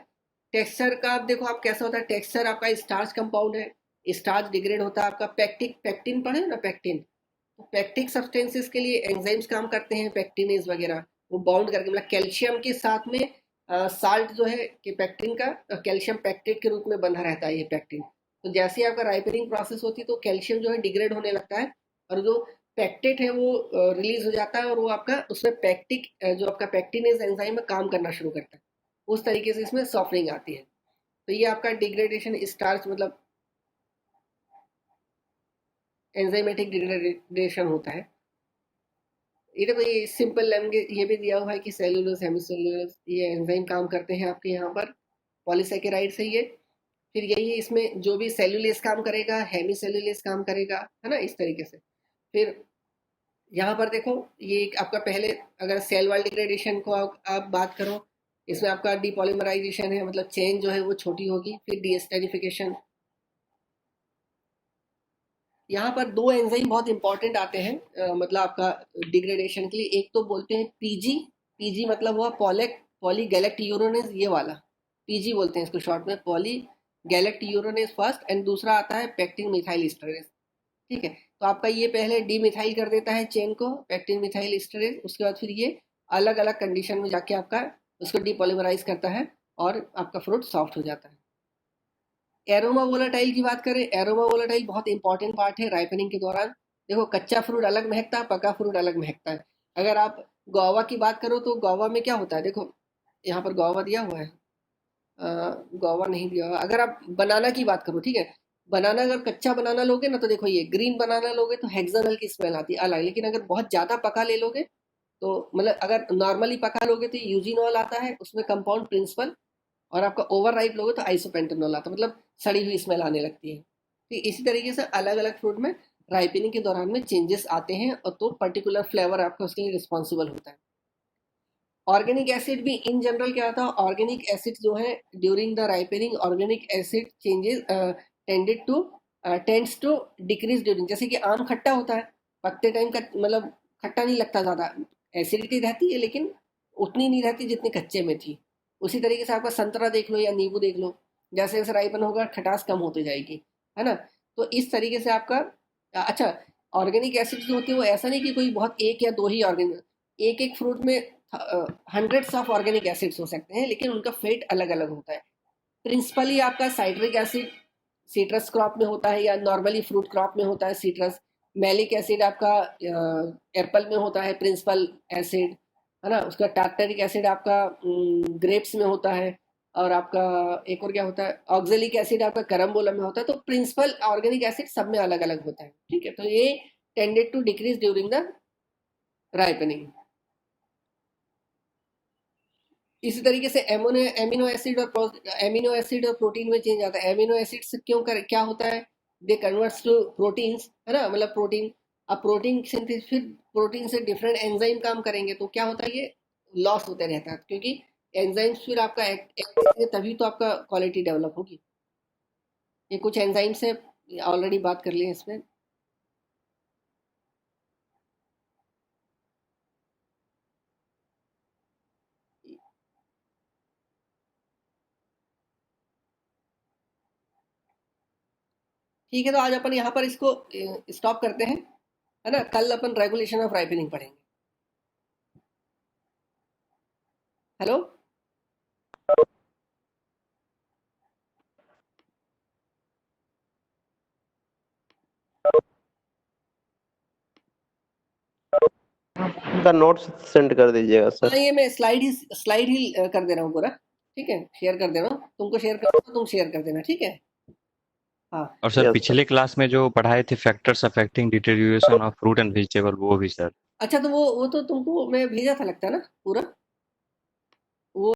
टेक्सचर का आप देखो आप कैसा होता है, टेक्सचर आपका स्टार्च कंपाउंड है, स्टार्च डिग्रेड होता है आपका पैक्टिक, पैक्टिन पढ़े ना पैक्टिन, तो पैक्टिक सब्सटेंसेस के लिए एंजाइम्स काम करते हैं, पैक्टिनेज वगैरह, वो बाउंड करके मतलब कैल्शियम के साथ में साल्ट जो है कि पैक्टिन का कैल्शियम पैक्टेट के रूप में बंधा रहता है ये पैक्टिन। तो जैसे ही आपका राइपनिंग प्रोसेस होती है तो कैल्शियम जो है डिग्रेड होने लगता है, और जो पैक्टेट है वो रिलीज हो जाता है, और वो आपका उसमें पैक्टिक जो आपका पैक्टिनेज एंजाइम है काम करना शुरू करता है। उस तरीके से इसमें सॉफ्टनिंग आती है। तो ये आपका डिग्रेडेशन स्टार्च मतलब एंजाइमेटिक डिग्रेडेशन होता है। ये देखो ये सिंपल लैंग्वेज ये भी दिया हुआ है कि सेलुलोज हेमिसेलुलोज ये एंजाइम काम करते हैं आपके यहाँ पर पॉलीसेकेराइड से। ये फिर यही इसमें जो भी सेलुलेज काम करेगा, हेमिसेलुलेज काम करेगा, है ना, इस तरीके से। फिर यहाँ पर देखो ये एक आपका पहले अगर सेल वाल डिग्रेडेशन को आप बात करो, इसमें आपका डीपॉलीमराइजेशन है, मतलब चेन जो है वो छोटी होगी। फिर डीएस्टरिफिकेशन, यहाँ पर दो एंजाइम बहुत इंपॉर्टेंट आते हैं मतलब आपका डिग्रेडेशन के लिए। एक तो बोलते हैं पीजी, पीजी मतलब हुआ पॉलीगैलेक्टियूरोनेज, ये वाला पीजी बोलते हैं इसको शॉर्ट में, पॉलीगैलेक्टियूरोनेज फर्स्ट, एंड दूसरा आता है पैक्टिन मिथाइल एस्टरेज। ठीक है, तो आपका ये पहले डी मिथाइल कर देता है चेन को, पैक्टिन मिथाइल एस्टरेज, उसके बाद फिर ये अलग अलग कंडीशन में जाके आपका उसको डीपॉलीमराइज करता है और आपका फ्रूट सॉफ्ट हो जाता है। एरोमा वोलाटाइल की बात करें, एरोमा वोलाटाइल बहुत इंपॉर्टेंट पार्ट है राइपनिंग के दौरान। देखो कच्चा फ्रूट अलग महकता है, पका फ्रूट अलग महकता है। अगर आप गुआवा की बात करो तो गुआवा में क्या होता है, देखो यहाँ पर गुआवा दिया हुआ है, गुआवा नहीं दिया हुआ। अगर आप बनाना की बात करो, ठीक है, बनाना अगर कच्चा बनाना लोगे ना तो देखो ये ग्रीन बनाना लोगे तो हेक्सानल की स्मेल आती है अलग, लेकिन अगर बहुत ज़्यादा पका ले लोगे तो मतलब अगर नॉर्मली पका लोगे तो यूजिनॉल आता है उसमें कंपाउंड प्रिंसिपल, और आपका ओवर राइप लोगे तो आइसोपेंटेनॉल आता है, मतलब सड़ी हुई स्मेल आने लगती है। तो इसी तरीके से अलग अलग फ्रूट में राइपनिंग के दौरान में चेंजेस आते हैं, और तो पर्टिकुलर फ्लेवर आपका उसके लिए रिस्पॉन्सिबल होता है। ऑर्गेनिक एसिड भी इन जनरल क्या होता है, ऑर्गेनिक एसिड जो है during the ripening organic acid changes tends to decrease during, जैसे कि आम खट्टा होता है, पकते टाइम का मतलब खट्टा नहीं लगता, ज़्यादा एसिडिटी रहती है लेकिन उतनी नहीं रहती जितनी कच्चे में थी। उसी तरीके से आपका संतरा देख लो या नींबू देख लो, जैसे जैसे राइपन होगा खटास कम होती जाएगी, है ना। तो इस तरीके से आपका अच्छा ऑर्गेनिक एसिड जो होती है वो ऐसा नहीं कि कोई बहुत एक या दो ही ऑर्गेनिक, एक एक फ्रूट में हंड्रेड्स ऑफ ऑर्गेनिक एसिड्स हो सकते हैं, लेकिन उनका फेट अलग अलग होता है। प्रिंसिपली आपका साइट्रिक एसिड सीट्रस क्रॉप में होता है या नॉर्मली फ्रूट क्रॉप में होता है सीट्रस। मैलिक एसिड आपका एप्पल में होता है प्रिंसिपल एसिड, है ना। उसका टार्टरिक एसिड आपका ग्रेप्स में होता है, और आपका एक और क्या होता है ऑक्जेलिक एसिड आपका करम्बोला में होता है। तो प्रिंसिपल ऑर्गेनिक एसिड सब में अलग अलग होता है, ठीक है। तो ये tended to decrease during the ripening. इसी तरीके से एमिनो एसिड और प्रोटीन में चेंज आता है। एमिनो एसिड से क्या होता है, दे कन्वर्ट्स टू प्रोटीन्स, है ना, मतलब प्रोटीन। अब प्रोटीन सिंथेसिस, फिर प्रोटीन से डिफरेंट एंजाइम काम करेंगे तो क्या होता है, ये लॉस होते रहता है, क्योंकि एंजाइम्स फिर आपका एक्ट तभी तो आपका क्वालिटी डेवलप होगी। ये कुछ एंजाइम से ऑलरेडी बात कर ली है इसमें। ठीक है, तो आज अपन यहाँ पर इसको स्टॉप करते हैं, है ना। कल अपन रेगुलेशन ऑफ राइपनिंग पढ़ेंगे। हेलो, द नोट्स सेंड कर दीजिएगा हाँ, सर। ये मैं स्लाइड ही कर दे रहा हूँ पूरा, ठीक है, शेयर कर दे रहा हूँ। तुमको शेयर करो तो तुम शेयर कर देना, ठीक है। हाँ, और सर यस सर। पिछले क्लास में जो पढ़ाए थे factors affecting deterioration of fruit and vegetable, वो भी सर। अच्छा, तो वो तो तुमको मैं भेजा था लगता है ना पूरा। वो